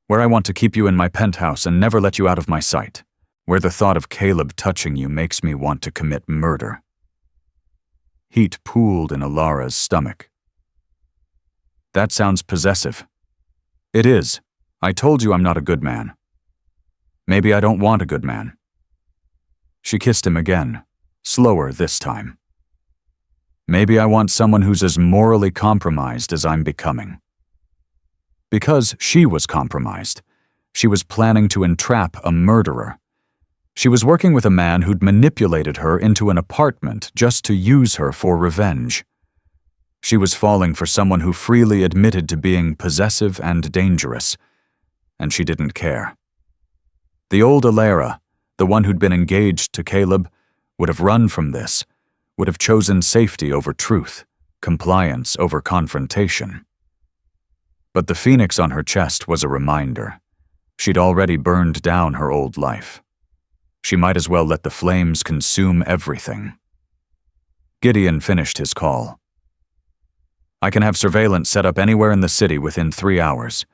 Where I want to keep you in my penthouse and never let you out of my sight. Where the thought of Caleb touching you makes me want to commit murder. Heat pooled in Alara's stomach. That sounds possessive. It is. I told you I'm not a good man. Maybe I don't want a good man. She kissed him again, slower this time. Maybe I want someone who's as morally compromised as I'm becoming. Because she was compromised, she was planning to entrap a murderer. She was working with a man who'd manipulated her into an apartment just to use her for revenge. She was falling for someone who freely admitted to being possessive and dangerous, and she didn't care. The old Alara, the one who'd been engaged to Caleb, would have run from this, would have chosen safety over truth, compliance over confrontation. But the phoenix on her chest was a reminder. She'd already burned down her old life. She might as well let the flames consume everything. Gideon finished his call. I can have surveillance set up anywhere in the city within 3 hours.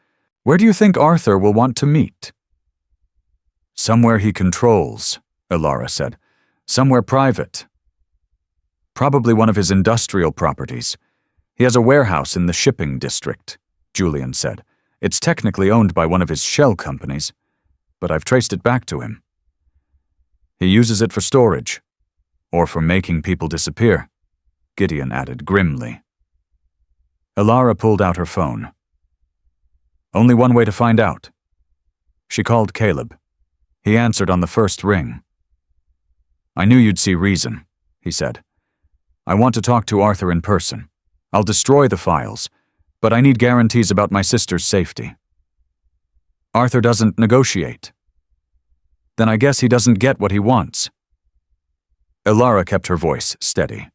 Where do you think Arthur will want to meet? Somewhere he controls, Alara said. Somewhere private. Probably one of his industrial properties. He has a warehouse in the shipping district, Julian said. It's technically owned by one of his shell companies, but I've traced it back to him. He uses it for storage, or for making people disappear, Gideon added grimly. Alara pulled out her phone. Only one way to find out. She called Caleb. He answered on the first ring. I knew you'd see reason, he said. I want to talk to Arthur in person. I'll destroy the files, but I need guarantees about my sister's safety. Arthur doesn't negotiate. Then I guess he doesn't get what he wants. Alara kept her voice steady.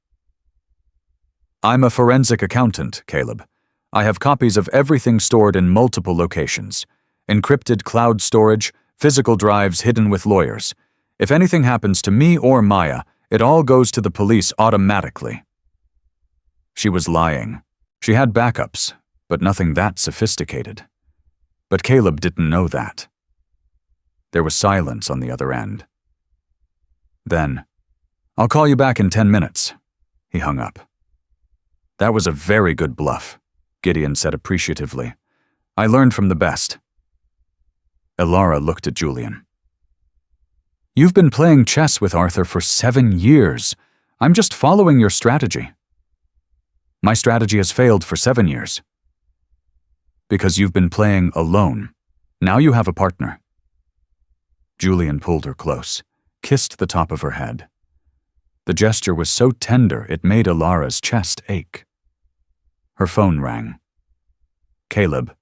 I'm a forensic accountant, Caleb. I have copies of everything stored in multiple locations. Encrypted cloud storage, physical drives hidden with lawyers. If anything happens to me or Maya, it all goes to the police automatically. She was lying. She had backups, but nothing that sophisticated. But Caleb didn't know that. There was silence on the other end. Then, I'll call you back in 10 minutes. He hung up. That was a very good bluff, Gideon said appreciatively. I learned from the best. Alara looked at Julian. You've been playing chess with Arthur for 7 years. I'm just following your strategy. My strategy has failed for 7 years. Because you've been playing alone. Now you have a partner. Julian pulled her close, kissed the top of her head. The gesture was so tender it made Alara's chest ache. Her phone rang. Caleb.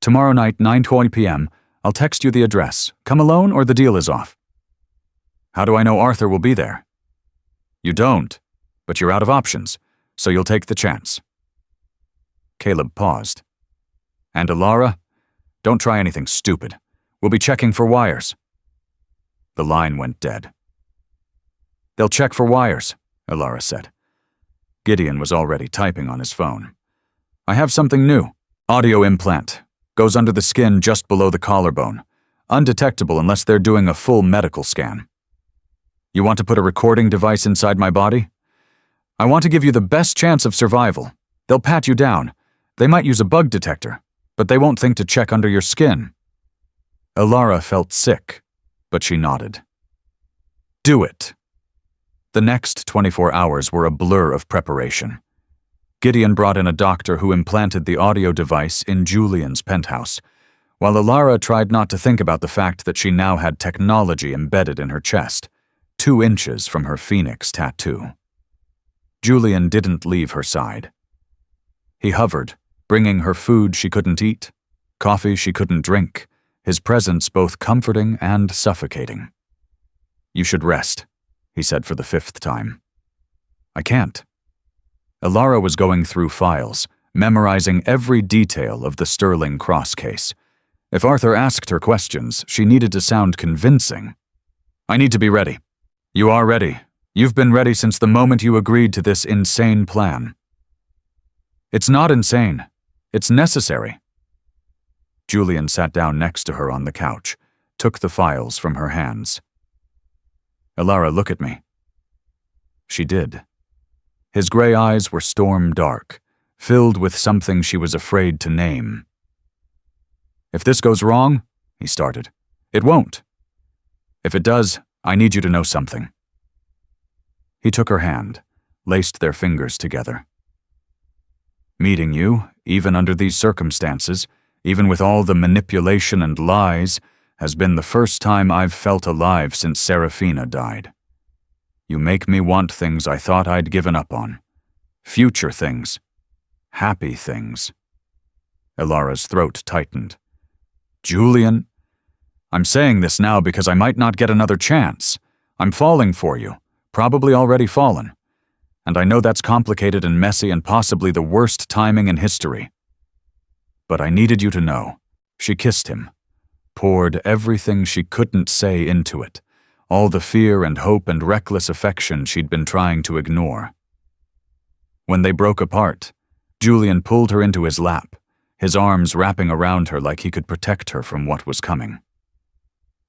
Tomorrow night, 9:20 p.m., I'll text you the address. Come alone or the deal is off. How do I know Arthur will be there? You don't, but you're out of options, so you'll take the chance. Caleb paused. And Alara? Don't try anything stupid. We'll be checking for wires. The line went dead. They'll check for wires, Alara said. Gideon was already typing on his phone. I have something new. Audio implant. Goes under the skin just below the collarbone. Undetectable unless they're doing a full medical scan. You want to put a recording device inside my body? I want to give you the best chance of survival. They'll pat you down. They might use a bug detector, but they won't think to check under your skin. Alara felt sick, but she nodded. Do it. The next 24 hours were a blur of preparation. Gideon brought in a doctor who implanted the audio device in Julian's penthouse, while Alara tried not to think about the fact that she now had technology embedded in her chest, 2 inches from her phoenix tattoo. Julian didn't leave her side. He hovered, bringing her food she couldn't eat, coffee she couldn't drink, his presence both comforting and suffocating. You should rest, he said for the 5th time. I can't. Alara was going through files, memorizing every detail of the Sterling Cross case. If Arthur asked her questions, she needed to sound convincing. I need to be ready. You are ready. You've been ready since the moment you agreed to this insane plan. It's not insane. It's necessary. Julian sat down next to her on the couch, took the files from her hands. Alara, look at me. She did. His gray eyes were storm dark, filled with something she was afraid to name. If this goes wrong, he started, it won't. If it does, I need you to know something. He took her hand, laced their fingers together. Meeting you, even under these circumstances, even with all the manipulation and lies, has been the first time I've felt alive since Serafina died. You make me want things I thought I'd given up on. Future things. Happy things. Alara's throat tightened. Julian, I'm saying this now because I might not get another chance. I'm falling for you, probably already fallen. And I know that's complicated and messy and possibly the worst timing in history. But I needed you to know. She kissed him, poured everything she couldn't say into it, all the fear and hope and reckless affection she'd been trying to ignore. When they broke apart, Julian pulled her into his lap, his arms wrapping around her like he could protect her from what was coming.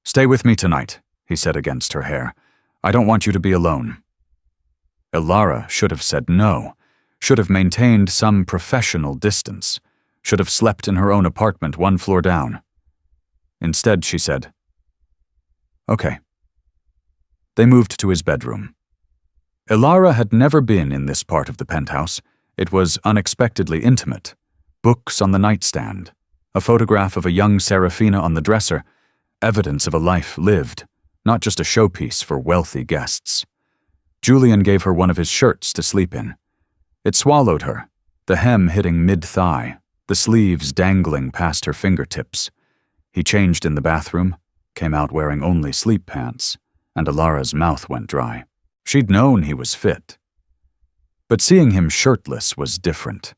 Stay with me tonight, he said against her hair. I don't want you to be alone. Alara should have said no, should have maintained some professional distance, should have slept in her own apartment 1 floor down. Instead, she said, Okay. They moved to his bedroom. Alara had never been in this part of the penthouse. It was unexpectedly intimate. Books on the nightstand, a photograph of a young Serafina on the dresser, evidence of a life lived, not just a showpiece for wealthy guests. Julian gave her one of his shirts to sleep in. It swallowed her, the hem hitting mid-thigh, the sleeves dangling past her fingertips. He changed in the bathroom, came out wearing only sleep pants, and Alara's mouth went dry. She'd known he was fit. But seeing him shirtless was different.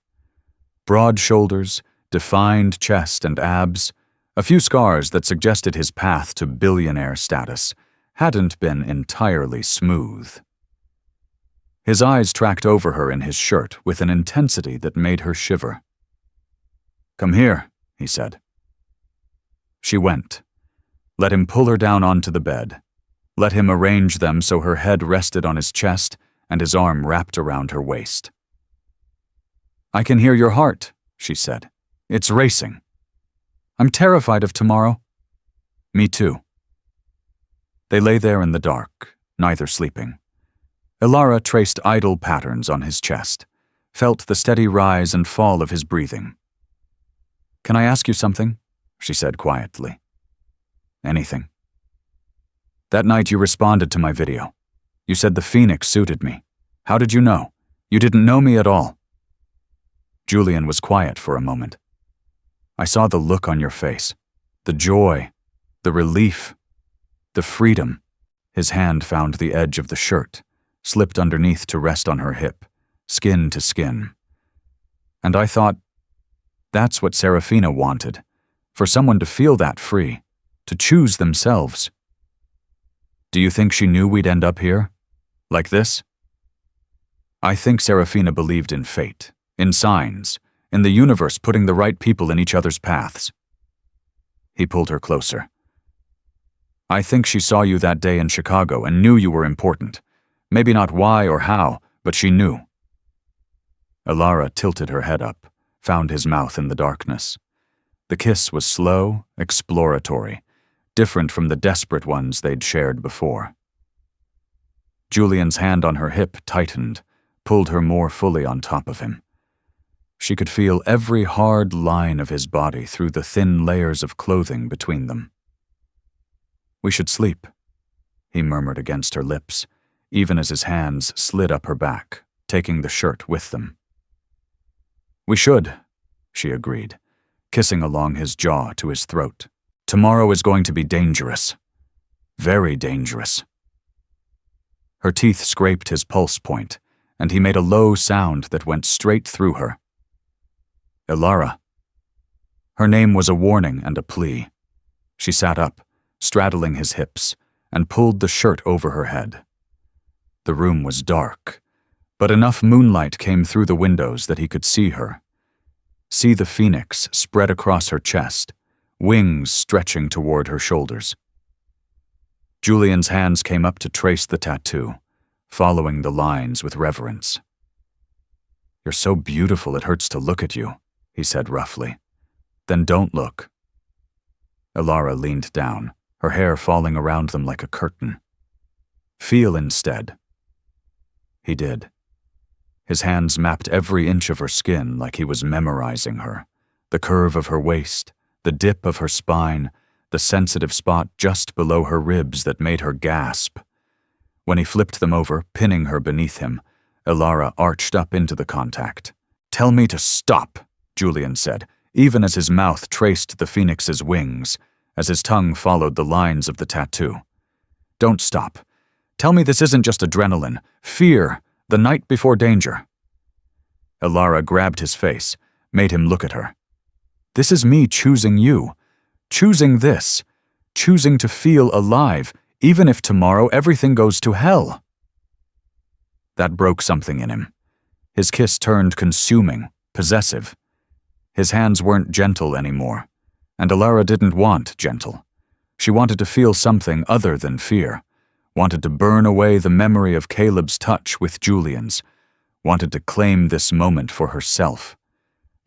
Broad shoulders, defined chest and abs, a few scars that suggested his path to billionaire status, hadn't been entirely smooth. His eyes tracked over her in his shirt with an intensity that made her shiver. Come here, he said. She went. Let him pull her down onto the bed. Let him arrange them so her head rested on his chest and his arm wrapped around her waist. I can hear your heart, she said. It's racing. I'm terrified of tomorrow. Me too. They lay there in the dark, neither sleeping. Alara traced idle patterns on his chest, felt the steady rise and fall of his breathing. Can I ask you something? She said quietly. Anything. That night you responded to my video. You said the Phoenix suited me. How did you know? You didn't know me at all. Julian was quiet for a moment. I saw the look on your face, the joy, the relief, the freedom. His hand found the edge of the shirt, slipped underneath to rest on her hip, skin to skin. And I thought, that's what Serafina wanted, for someone to feel that free, to choose themselves. Do you think she knew we'd end up here? Like this? I think Serafina believed in fate, in signs, in the universe putting the right people in each other's paths. He pulled her closer. I think she saw you that day in Chicago and knew you were important. Maybe not why or how, but she knew. Elara tilted her head up, found his mouth in the darkness. The kiss was slow, exploratory, different from the desperate ones they'd shared before. Julian's hand on her hip tightened, pulled her more fully on top of him. She could feel every hard line of his body through the thin layers of clothing between them. We should sleep, he murmured against her lips, even as his hands slid up her back, taking the shirt with them. We should, she agreed, kissing along his jaw to his throat. Tomorrow is going to be dangerous. Very dangerous. Her teeth scraped his pulse point, and he made a low sound that went straight through her. Elara. Her name was a warning and a plea. She sat up, straddling his hips, and pulled the shirt over her head. The room was dark, but enough moonlight came through the windows that he could see her. See the phoenix spread across her chest, wings stretching toward her shoulders. Julian's hands came up to trace the tattoo, following the lines with reverence. You're so beautiful it hurts to look at you, he said roughly. Then don't look. Elara leaned down, her hair falling around them like a curtain. Feel instead. He did. His hands mapped every inch of her skin like he was memorizing her, the curve of her waist, the dip of her spine, the sensitive spot just below her ribs that made her gasp. When he flipped them over, pinning her beneath him, Elara arched up into the contact. Tell me to stop, Julian said, even as his mouth traced the phoenix's wings, as his tongue followed the lines of the tattoo. Don't stop. Tell me this isn't just adrenaline, fear, the night before danger. Elara grabbed his face, made him look at her. This is me choosing you, choosing this, choosing to feel alive, even if tomorrow everything goes to hell. That broke something in him. His kiss turned consuming, possessive. His hands weren't gentle anymore, and Elara didn't want gentle. She wanted to feel something other than fear, wanted to burn away the memory of Caleb's touch with Julian's, wanted to claim this moment for herself.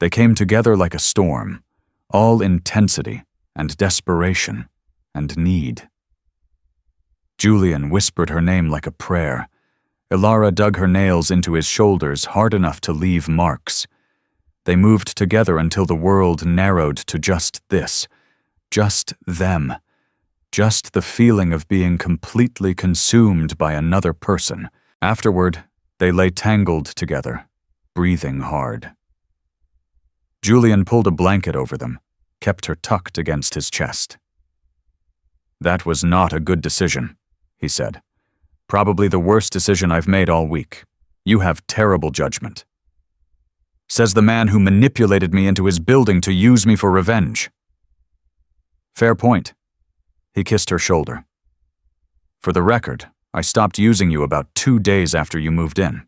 They came together like a storm, all intensity and desperation and need. Julian whispered her name like a prayer. Elara dug her nails into his shoulders hard enough to leave marks. They moved together until the world narrowed to just this, just them, just the feeling of being completely consumed by another person. Afterward, they lay tangled together, breathing hard. Julian pulled a blanket over them, kept her tucked against his chest. That was not a good decision, he said. Probably the worst decision I've made all week. You have terrible judgment. Says the man who manipulated me into his building to use me for revenge. Fair point. He kissed her shoulder. For the record, I stopped using you about 2 days after you moved in.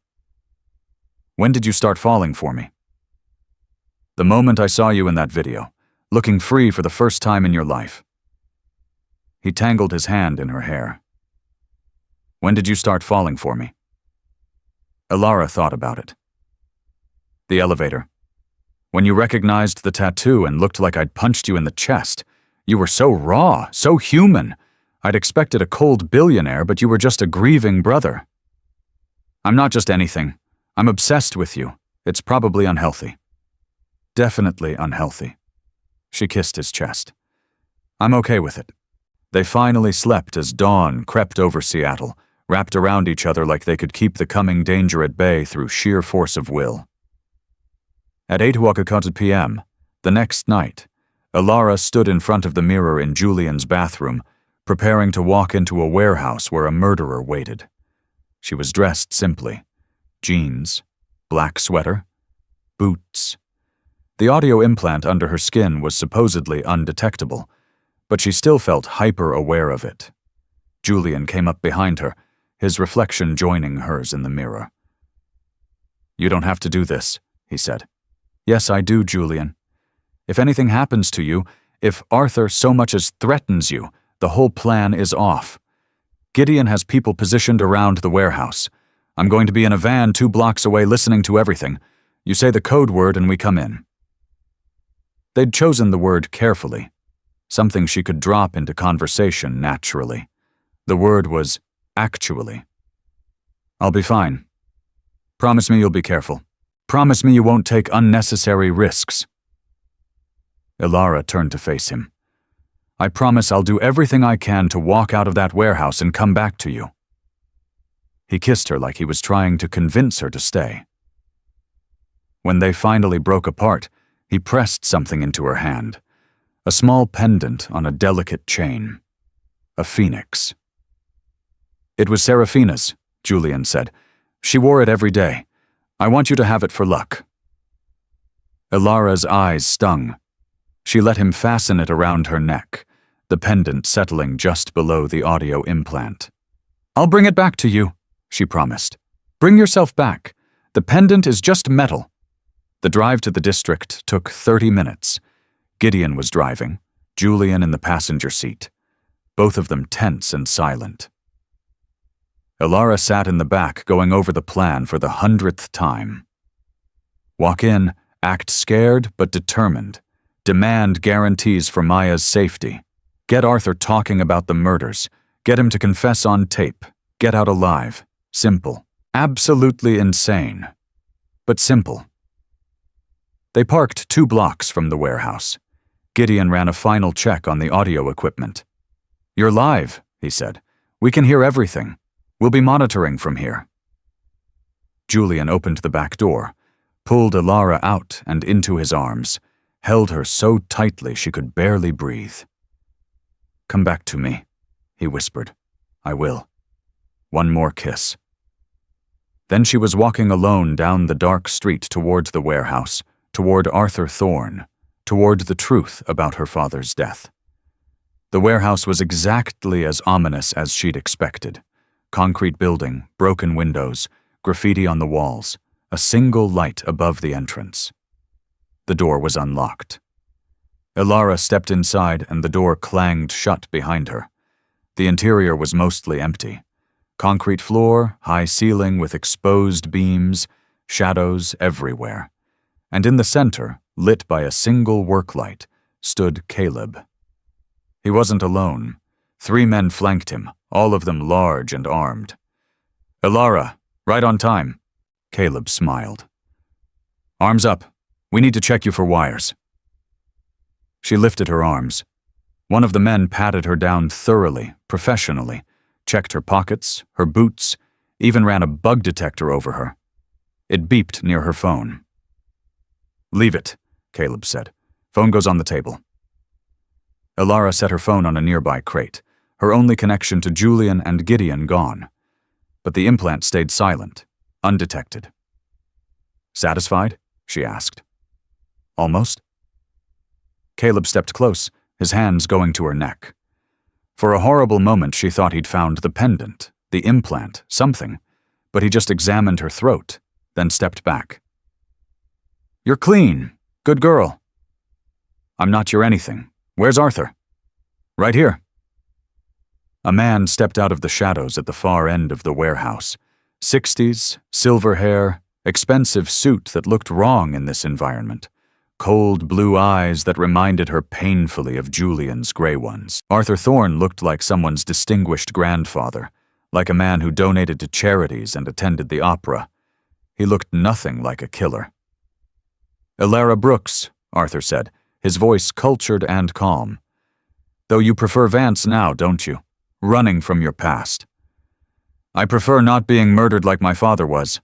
When did you start falling for me? The moment I saw you in that video, looking free for the first time in your life. He tangled his hand in her hair. When did you start falling for me? Elara thought about it. The elevator. When you recognized the tattoo and looked like I'd punched you in the chest, you were so raw, so human. I'd expected a cold billionaire, but you were just a grieving brother. I'm not just anything. I'm obsessed with you. It's probably unhealthy. Definitely unhealthy. She kissed his chest. I'm okay with it. They finally slept as dawn crept over Seattle, wrapped around each other like they could keep the coming danger at bay through sheer force of will. At 8:00 p.m., the next night, Elara stood in front of the mirror in Julian's bathroom, preparing to walk into a warehouse where a murderer waited. She was dressed simply. Jeans, black sweater, boots. The audio implant under her skin was supposedly undetectable, but she still felt hyper-aware of it. Julian came up behind her, his reflection joining hers in the mirror. "You don't have to do this," he said. "Yes, I do, Julian. If anything happens to you, if Arthur so much as threatens you, the whole plan is off. Gideon has people positioned around the warehouse. I'm going to be in a van 2 blocks away listening to everything. You say the code word and we come in." They'd chosen the word carefully, something she could drop into conversation naturally. The word was actually. "I'll be fine. Promise me you'll be careful. Promise me you won't take unnecessary risks." Ilara turned to face him. "I promise I'll do everything I can to walk out of that warehouse and come back to you." He kissed her like he was trying to convince her to stay. When they finally broke apart, he pressed something into her hand, a small pendant on a delicate chain. A phoenix. "It was Seraphina's," Julian said. "She wore it every day. I want you to have it for luck." Ilara's eyes stung. She let him fasten it around her neck, the pendant settling just below the audio implant. "I'll bring it back to you," she promised. "Bring yourself back. The pendant is just metal." The drive to the district took 30 minutes. Gideon was driving, Julian in the passenger seat, both of them tense and silent. Ilara sat in the back going over the plan for the 100th time. Walk in, act scared but determined. Demand guarantees for Maya's safety. Get Arthur talking about the murders. Get him to confess on tape. Get out alive. Simple. Absolutely insane. But simple. They parked 2 blocks from the warehouse. Gideon ran a final check on the audio equipment. "You're live," he said. "We can hear everything. We'll be monitoring from here." Julian opened the back door, pulled Ilara out and into his arms, held her so tightly she could barely breathe. "Come back to me," he whispered. "I will. One more kiss." Then she was walking alone down the dark street toward the warehouse, toward Arthur Thorne, toward the truth about her father's death. The warehouse was exactly as ominous as she'd expected. Concrete building, broken windows, graffiti on the walls, a single light above the entrance. The door was unlocked. Ilara stepped inside and the door clanged shut behind her. The interior was mostly empty. Concrete floor, high ceiling with exposed beams, shadows everywhere. And in the center, lit by a single work light, stood Caleb. He wasn't alone. 3 men flanked him, all of them large and armed. "Ilara, right on time." Caleb smiled. "Arms up. We need to check you for wires." She lifted her arms. One of the men patted her down thoroughly, professionally, checked her pockets, her boots, even ran a bug detector over her. It beeped near her phone. "Leave it," Caleb said. "Phone goes on the table." Ilara set her phone on a nearby crate, her only connection to Julian and Gideon gone. But the implant stayed silent, undetected. "Satisfied?" she asked. "Almost." Caleb stepped close, his hands going to her neck. For a horrible moment she thought he'd found the pendant, the implant, something, but he just examined her throat, then stepped back. "You're clean. Good girl." "I'm not your anything. Where's Arthur?" "Right here." A man stepped out of the shadows at the far end of the warehouse. 60s, silver hair, expensive suit that looked wrong in this environment. Cold blue eyes that reminded her painfully of Julian's gray ones. Arthur Thorne looked like someone's distinguished grandfather, like a man who donated to charities and attended the opera. He looked nothing like a killer. "Ilara Brooks," Arthur said, his voice cultured and calm. "Though you prefer Vance now, don't you? Running from your past." "I prefer not being murdered like my father was."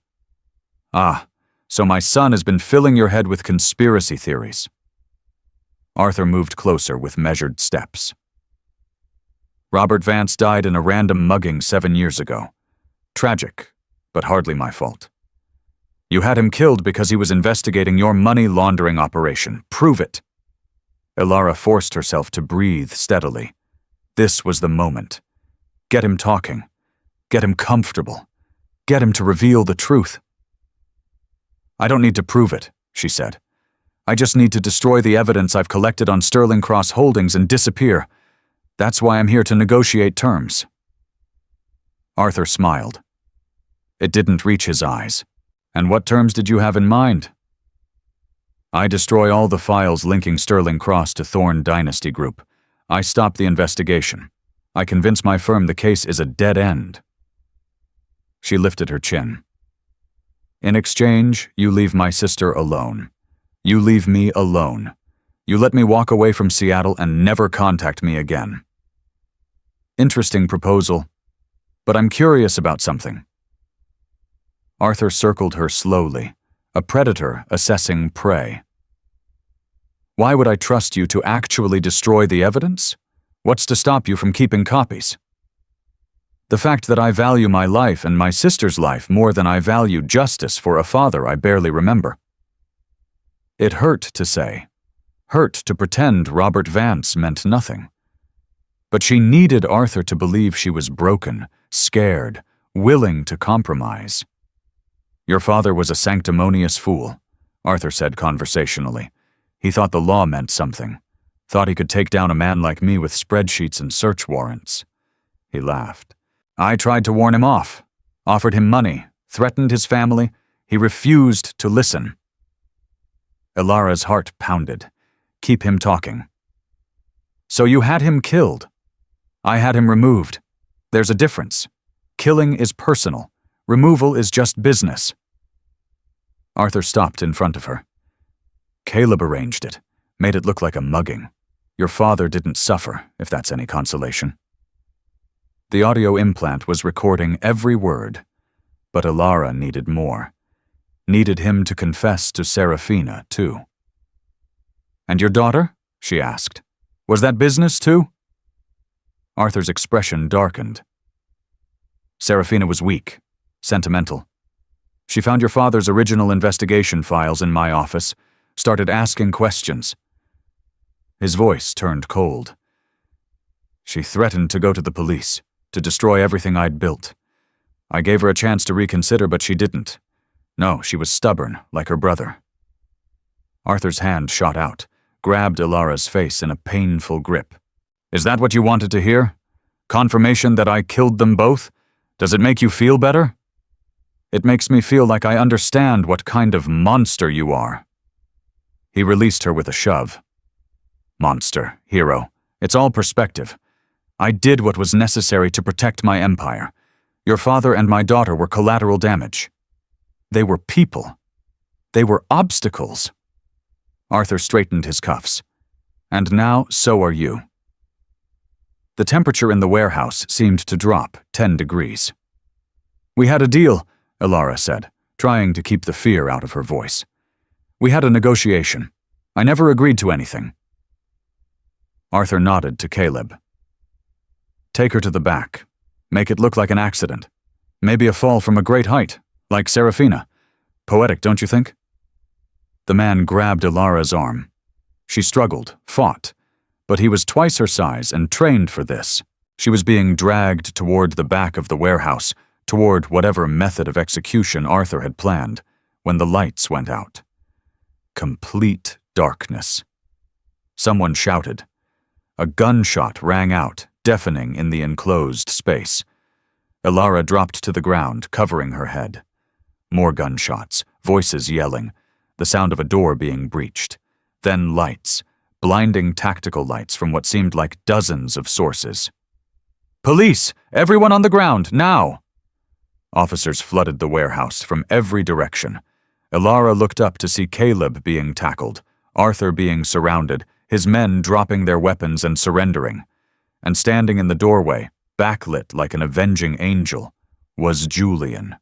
"Ah, so my son has been filling your head with conspiracy theories." Arthur moved closer with measured steps. Robert Vance died in a random mugging 7 years ago. Tragic, but hardly my fault. You had him killed because he was investigating your money laundering operation. Prove it." Ilara forced herself to breathe steadily. This was the moment. Get him talking. Get him comfortable. Get him to reveal the truth. "I don't need to prove it," she said. "I just need to destroy the evidence I've collected on Sterling Cross Holdings and disappear. That's why I'm here to negotiate terms." Arthur smiled. It didn't reach his eyes. "And what terms did you have in mind?" "I destroy all the files linking Sterling Cross to Thorne Dynasty Group. I stop the investigation. I convince my firm the case is a dead end." She lifted her chin. "In exchange, you leave my sister alone. You leave me alone. You let me walk away from Seattle and never contact me again." "Interesting proposal, but I'm curious about something." Arthur circled her slowly, a predator assessing prey. "Why would I trust you to actually destroy the evidence? What's to stop you from keeping copies?" "The fact that I value my life and my sister's life more than I value justice for a father I barely remember." It hurt to say. Hurt to pretend Robert Vance meant nothing. But she needed Arthur to believe she was broken, scared, willing to compromise. "Your father was a sanctimonious fool," Arthur said conversationally. "He thought the law meant something. Thought he could take down a man like me with spreadsheets and search warrants." He laughed. "I tried to warn him off. Offered him money. Threatened his family. He refused to listen." Ilara's heart pounded. "Keep him talking." "So you had him killed. I had him removed. There's a difference. Killing is personal. Removal is just business." Arthur stopped in front of her. "Caleb arranged it. Made it look like a mugging. Your father didn't suffer, if that's any consolation." The audio implant was recording every word, but Ilara needed more. Needed him to confess to Serafina, too. "And your daughter?" she asked. "Was that business, too?" Arthur's expression darkened. "Serafina was weak, sentimental. She found your father's original investigation files in my office, started asking questions." His voice turned cold. "She threatened to go to the police, to destroy everything I'd built. I gave her a chance to reconsider, but she didn't. No, she was stubborn, like her brother." Arthur's hand shot out, grabbed Ilara's face in a painful grip. "Is that what you wanted to hear? Confirmation that I killed them both? Does it make you feel better?" "It makes me feel like I understand what kind of monster you are." He released her with a shove. "Monster, hero, it's all perspective. I did what was necessary to protect my empire. Your father and my daughter were collateral damage. They were people. They were obstacles." Arthur straightened his cuffs. "And now, so are you." The temperature in the warehouse seemed to drop 10 degrees. "We had a deal," Ilara said, trying to keep the fear out of her voice. "We had a negotiation. I never agreed to anything." Arthur nodded to Caleb. "Take her to the back. Make it look like an accident. Maybe a fall from a great height, like Serafina. Poetic, don't you think?" The man grabbed Ilara's arm. She struggled, fought, but he was twice her size and trained for this. She was being dragged toward the back of the warehouse, toward whatever method of execution Arthur had planned, when the lights went out. Complete darkness. Someone shouted. A gunshot rang out, deafening in the enclosed space. Ilara dropped to the ground, covering her head. More gunshots, voices yelling, the sound of a door being breached. Then lights, blinding tactical lights from what seemed like dozens of sources. "Police! Everyone on the ground, now!" Officers flooded the warehouse from every direction. Ilara looked up to see Caleb being tackled, Arthur being surrounded, his men dropping their weapons and surrendering. And standing in the doorway, backlit like an avenging angel, was Julian.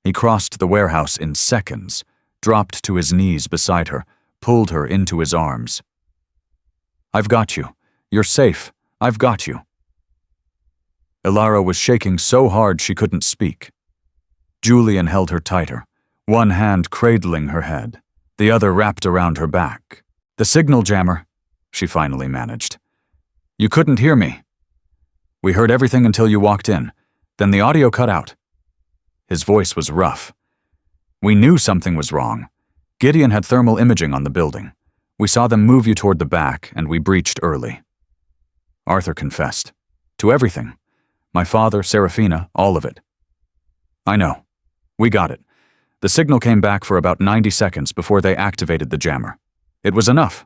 He crossed the warehouse in seconds, dropped to his knees beside her, pulled her into his arms. "I've got you. You're safe. I've got you." Ilara was shaking so hard she couldn't speak. Julian held her tighter, one hand cradling her head, the other wrapped around her back. "The signal jammer," she finally managed. "You couldn't hear me. We heard everything until you walked in. Then the audio cut out." His voice was rough. "We knew something was wrong. Gideon had thermal imaging on the building. We saw them move you toward the back, and we breached early." Arthur confessed. "To everything. My father, Serafina, all of it." "I know. We got it. The signal came back for about 90 seconds before they activated the jammer. It was enough."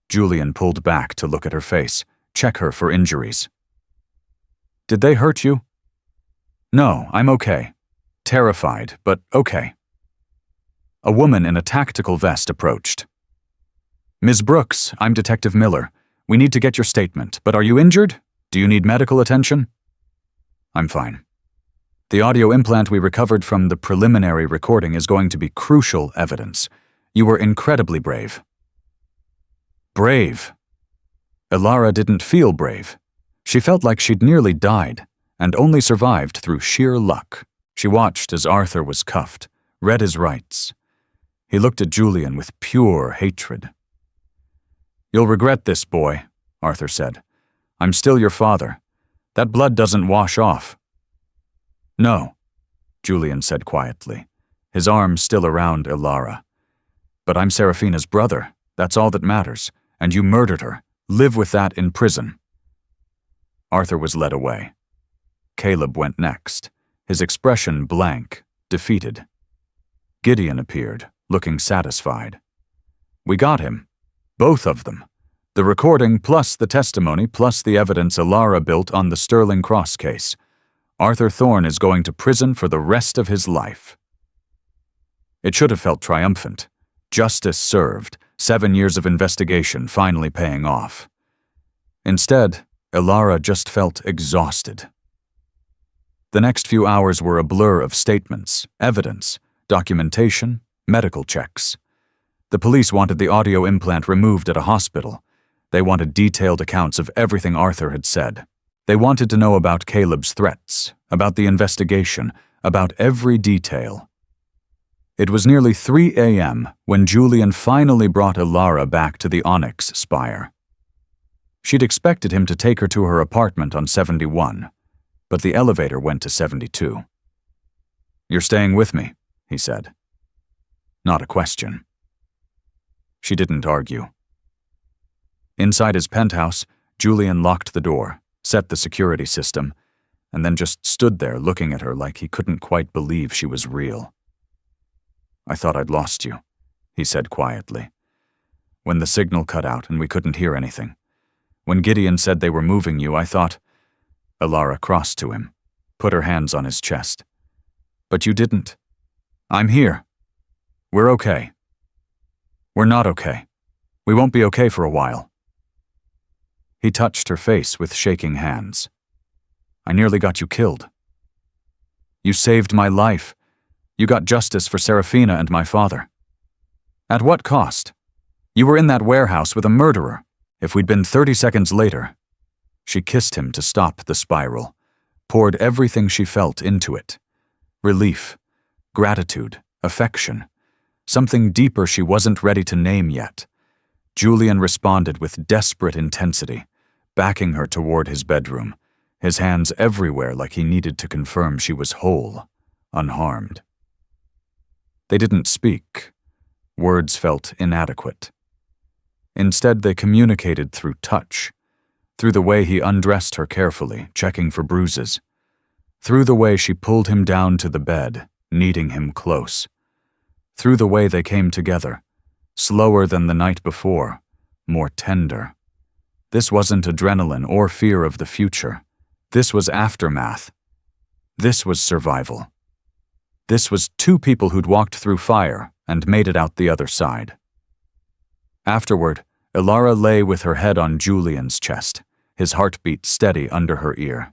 Julian pulled back to look at her face, check her for injuries. "Did they hurt you?" "No, I'm okay. Terrified, but okay." A woman in a tactical vest approached. "Ms. Brooks, I'm Detective Miller. We need to get your statement, but are you injured? Do you need medical attention?" "I'm fine. The audio implant we recovered from the preliminary recording is going to be crucial evidence. You were incredibly brave." Brave? Ilara didn't feel brave. She felt like she'd nearly died, and only survived through sheer luck. She watched as Arthur was cuffed, read his rights. He looked at Julian with pure hatred. "You'll regret this, boy," Arthur said. "I'm still your father. That blood doesn't wash off." "No," Julian said quietly, his arm still around Ilara. "But I'm Serafina's brother. That's all that matters. And you murdered her. Live with that in prison." Arthur was led away. Caleb went next, his expression blank, defeated. Gideon appeared, looking satisfied. "We got him. Both of them. The recording plus the testimony plus the evidence Ilara built on the Sterling Cross case. Arthur Thorne is going to prison for the rest of his life." It should have felt triumphant. Justice served, 7 years of investigation finally paying off. Instead, Ilara just felt exhausted. The next few hours were a blur of statements, evidence, documentation, medical checks. The police wanted the audio implant removed at a hospital. They wanted detailed accounts of everything Arthur had said. They wanted to know about Caleb's threats, about the investigation, about every detail. It was nearly 3 a.m. when Julian finally brought Ilara back to the Onyx Spire. She'd expected him to take her to her apartment on 71, but the elevator went to 72. "You're staying with me," he said. Not a question. She didn't argue. Inside his penthouse, Julian locked the door, set the security system, and then just stood there looking at her like he couldn't quite believe she was real. "I thought I'd lost you," he said quietly. "When the signal cut out and we couldn't hear anything. When Gideon said they were moving you, I thought—" Ilara crossed to him, put her hands on his chest. "But you didn't. I'm here. We're okay." "We're not okay. We won't be okay for a while." He touched her face with shaking hands. "I nearly got you killed. You saved my life. You got justice for Serafina and my father. At what cost? You were in that warehouse with a murderer. If we'd been 30 seconds later—" She kissed him to stop the spiral, poured everything she felt into it. Relief, gratitude, affection, something deeper she wasn't ready to name yet. Julian responded with desperate intensity, backing her toward his bedroom, his hands everywhere like he needed to confirm she was whole, unharmed. They didn't speak. Words felt inadequate. Instead, they communicated through touch, through the way he undressed her carefully, checking for bruises, through the way she pulled him down to the bed, kneading him close, through the way they came together, slower than the night before, more tender. This wasn't adrenaline or fear of the future. This was aftermath. This was survival. This was two people who'd walked through fire and made it out the other side. Afterward, Ilara lay with her head on Julian's chest, his heartbeat steady under her ear.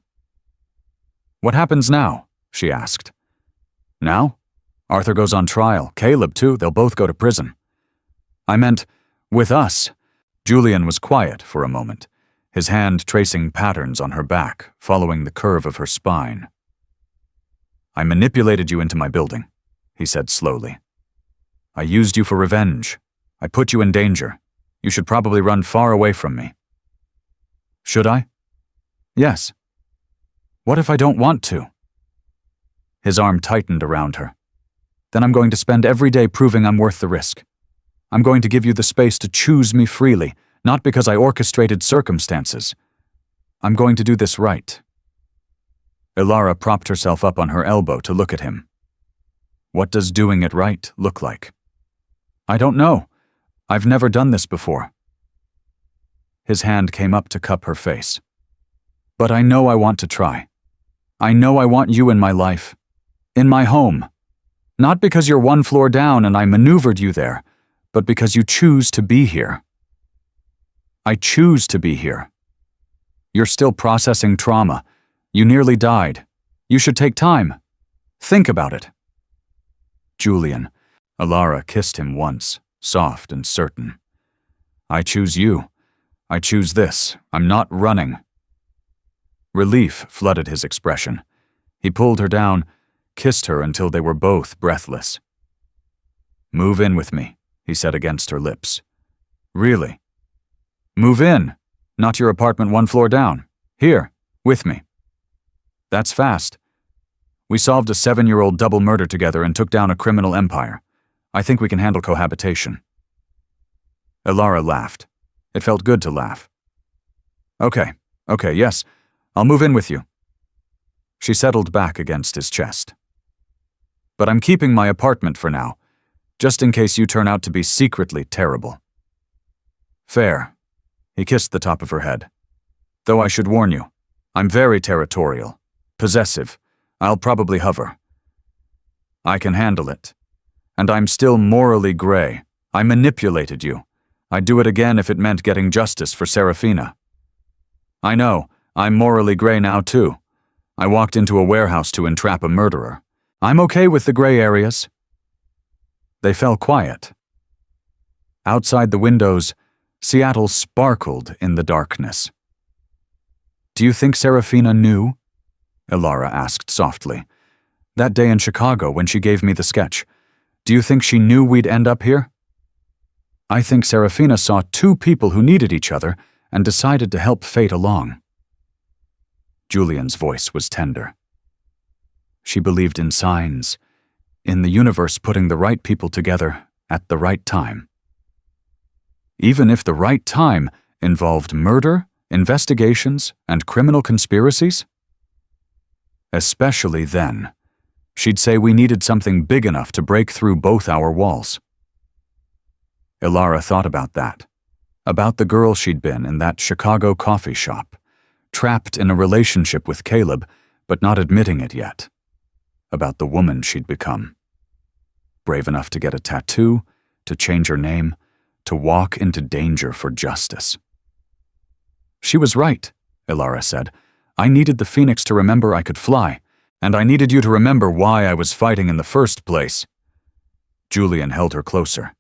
"What happens now?" she asked. "Now? Arthur goes on trial. Caleb, too. They'll both go to prison." "I meant, with us." Julian was quiet for a moment, his hand tracing patterns on her back, following the curve of her spine. "I manipulated you into my building," he said slowly. "I used you for revenge. I put you in danger. You should probably run far away from me." "Should I?" "Yes." "What if I don't want to?" His arm tightened around her. "Then I'm going to spend every day proving I'm worth the risk. I'm going to give you the space to choose me freely, not because I orchestrated circumstances. I'm going to do this right." Ilara propped herself up on her elbow to look at him. "What does doing it right look like?" "I don't know. I've never done this before." His hand came up to cup her face. "But I know I want to try. I know I want you in my life. In my home. Not because you're one floor down and I maneuvered you there, but because you choose to be here." "I choose to be here. You're still processing trauma. You nearly died. You should take time. Think about it." "Julian," Ilara kissed him once, soft and certain. "I choose you. I choose this. I'm not running." Relief flooded his expression. He pulled her down, kissed her until they were both breathless. "Move in with me," he said against her lips. "Really?" "Move in. Not your apartment one floor down. Here, with me." "That's fast. We solved a 7-year-old double murder together and took down a criminal empire. I think we can handle cohabitation." Ilara laughed. It felt good to laugh. Okay, yes, I'll move in with you." She settled back against his chest. "But I'm keeping my apartment for now, just in case you turn out to be secretly terrible." "Fair." He kissed the top of her head. "Though I should warn you, I'm very territorial, possessive. I'll probably hover." "I can handle it. And I'm still morally gray. I manipulated you. I'd do it again if it meant getting justice for Serafina." "I know. I'm morally gray now too. I walked into a warehouse to entrap a murderer. I'm okay with the gray areas." They fell quiet. Outside the windows, Seattle sparkled in the darkness. "Do you think Serafina knew?" Ilara asked softly. "That day in Chicago when she gave me the sketch. Do you think she knew we'd end up here?" "I think Serafina saw two people who needed each other and decided to help fate along." Julian's voice was tender. "She believed in signs, in the universe putting the right people together at the right time." Even if the right time involved murder, investigations, and criminal conspiracies? Especially then, she'd say we needed something big enough to break through both our walls. Ilara thought about that, about the girl she'd been in that Chicago coffee shop, trapped in a relationship with Caleb, but not admitting it yet, about the woman she'd become. Brave enough to get a tattoo, to change her name, to walk into danger for justice. "She was right," Ilara said. "I needed the Phoenix to remember I could fly, and I needed you to remember why I was fighting in the first place." Julian held her closer.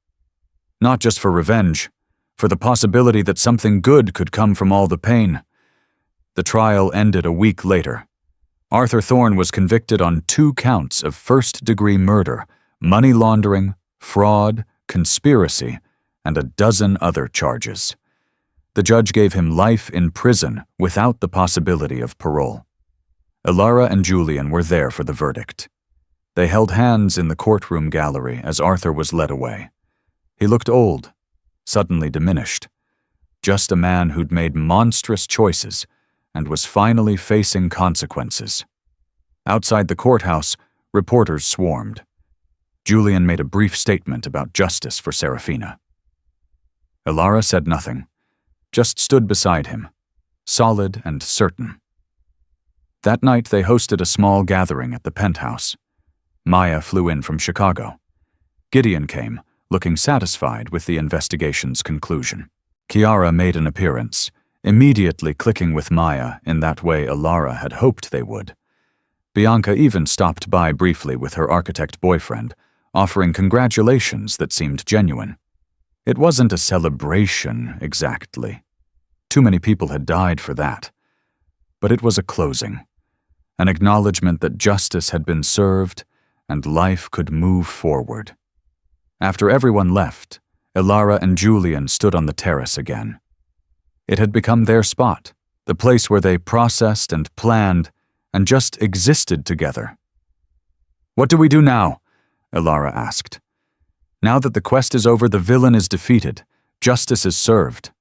Not just for revenge, for the possibility that something good could come from all the pain. The trial ended a week later. Arthur Thorne was convicted on 2 counts of first-degree murder, money laundering, fraud, conspiracy, and a dozen other charges. The judge gave him life in prison without the possibility of parole. Ilara and Julian were there for the verdict. They held hands in the courtroom gallery as Arthur was led away. He looked old, suddenly diminished. Just a man who'd made monstrous choices and was finally facing consequences. Outside the courthouse, reporters swarmed. Julian made a brief statement about justice for Serafina. Ilara said nothing, just stood beside him, solid and certain. That night they hosted a small gathering at the penthouse. Maya flew in from Chicago. Gideon came, looking satisfied with the investigation's conclusion. Kiara made an appearance, immediately clicking with Maya in that way Ilara had hoped they would. Bianca even stopped by briefly with her architect boyfriend, offering congratulations that seemed genuine. It wasn't a celebration, exactly. Too many people had died for that. But it was a closing, an acknowledgement that justice had been served and life could move forward. After everyone left, Ilara and Julian stood on the terrace again. It had become their spot, the place where they processed and planned and just existed together. "What do we do now?" Ilara asked. "Now that the quest is over, the villain is defeated, justice is served.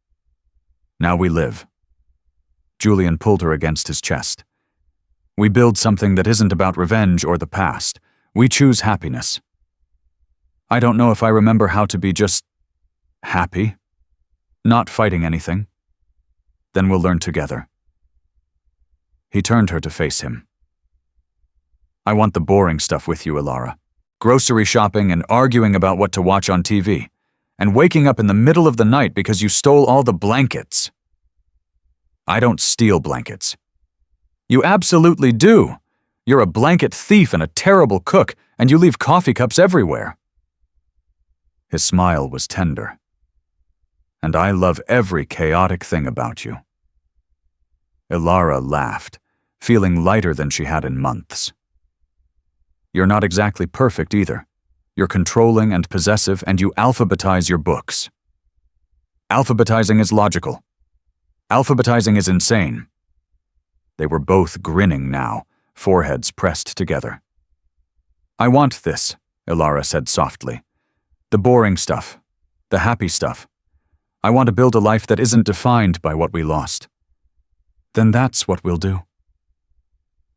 Now we live." Julian pulled her against his chest. "We build something that isn't about revenge or the past. We choose happiness." "I don't know if I remember how to be just happy. Not fighting anything. Then we'll learn together." He turned her to face him. "I want the boring stuff with you, Ilara. Grocery shopping and arguing about what to watch on TV. And waking up in the middle of the night because you stole all the blankets." "I don't steal blankets." "You absolutely do. You're a blanket thief and a terrible cook, and you leave coffee cups everywhere." His smile was tender. "And I love every chaotic thing about you." Ilara laughed, feeling lighter than she had in months. "You're not exactly perfect either. You're controlling and possessive, and you alphabetize your books." "Alphabetizing is logical. Alphabetizing is insane." They were both grinning now, foreheads pressed together. "I want this," Ilara said softly. "The boring stuff. The happy stuff. I want to build a life that isn't defined by what we lost." "Then that's what we'll do."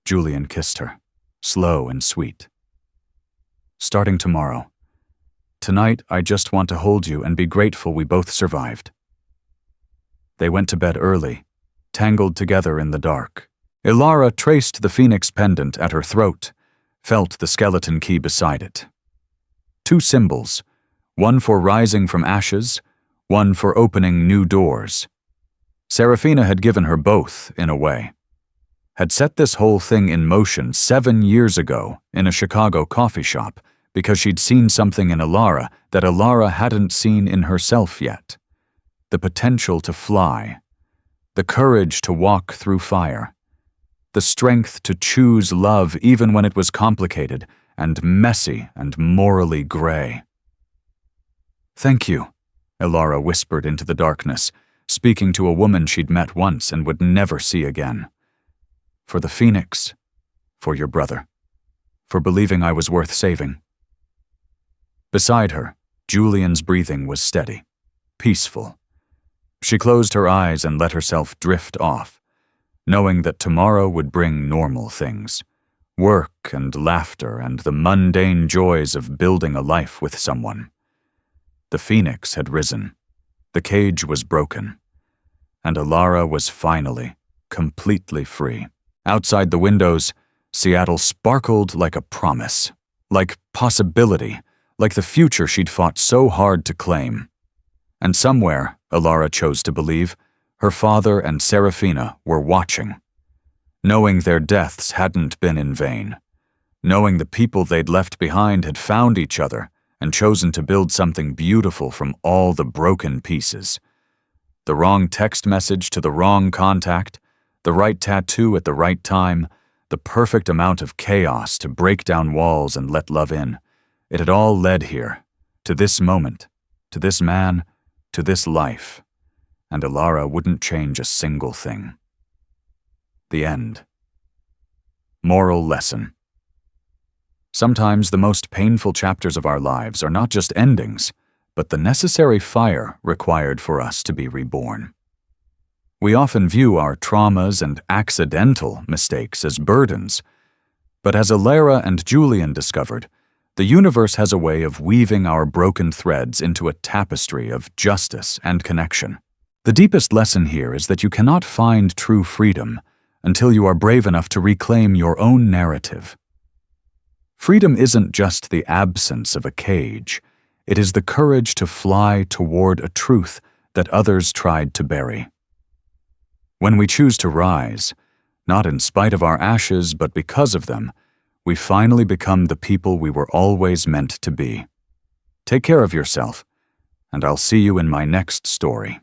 Julian kissed her, slow and sweet. "Starting tomorrow. Tonight, I just want to hold you and be grateful we both survived." They went to bed early, tangled together in the dark. Ilara traced the phoenix pendant at her throat, felt the skeleton key beside it. Two symbols, one for rising from ashes, one for opening new doors. Serafina had given her both, in a way. Had set this whole thing in motion 7 years ago in a Chicago coffee shop because she'd seen something in Ilara that Ilara hadn't seen in herself yet. The potential to fly, the courage to walk through fire, the strength to choose love even when it was complicated and messy and morally gray. "Thank you," Ilara whispered into the darkness, speaking to a woman she'd met once and would never see again. "For the phoenix, for your brother, for believing I was worth saving." Beside her, Julian's breathing was steady, peaceful. She closed her eyes and let herself drift off, knowing that tomorrow would bring normal things, work and laughter and the mundane joys of building a life with someone. The phoenix had risen, the cage was broken, and Ilara was finally, completely free. Outside the windows, Seattle sparkled like a promise, like possibility, like the future she'd fought so hard to claim. And somewhere, Ilara chose to believe, her father and Serafina were watching, knowing their deaths hadn't been in vain, knowing the people they'd left behind had found each other and chosen to build something beautiful from all the broken pieces. The wrong text message to the wrong contact, the right tattoo at the right time, the perfect amount of chaos to break down walls and let love in. It had all led here, to this moment, to this man, to this life, and Ilara wouldn't change a single thing. The end. Moral lesson. Sometimes the most painful chapters of our lives are not just endings, but the necessary fire required for us to be reborn. We often view our traumas and accidental mistakes as burdens, but as Ilara and Julian discovered, the universe has a way of weaving our broken threads into a tapestry of justice and connection. The deepest lesson here is that you cannot find true freedom until you are brave enough to reclaim your own narrative. Freedom isn't just the absence of a cage, it is the courage to fly toward a truth that others tried to bury. When we choose to rise, not in spite of our ashes but because of them, we finally become the people we were always meant to be. Take care of yourself, and I'll see you in my next story.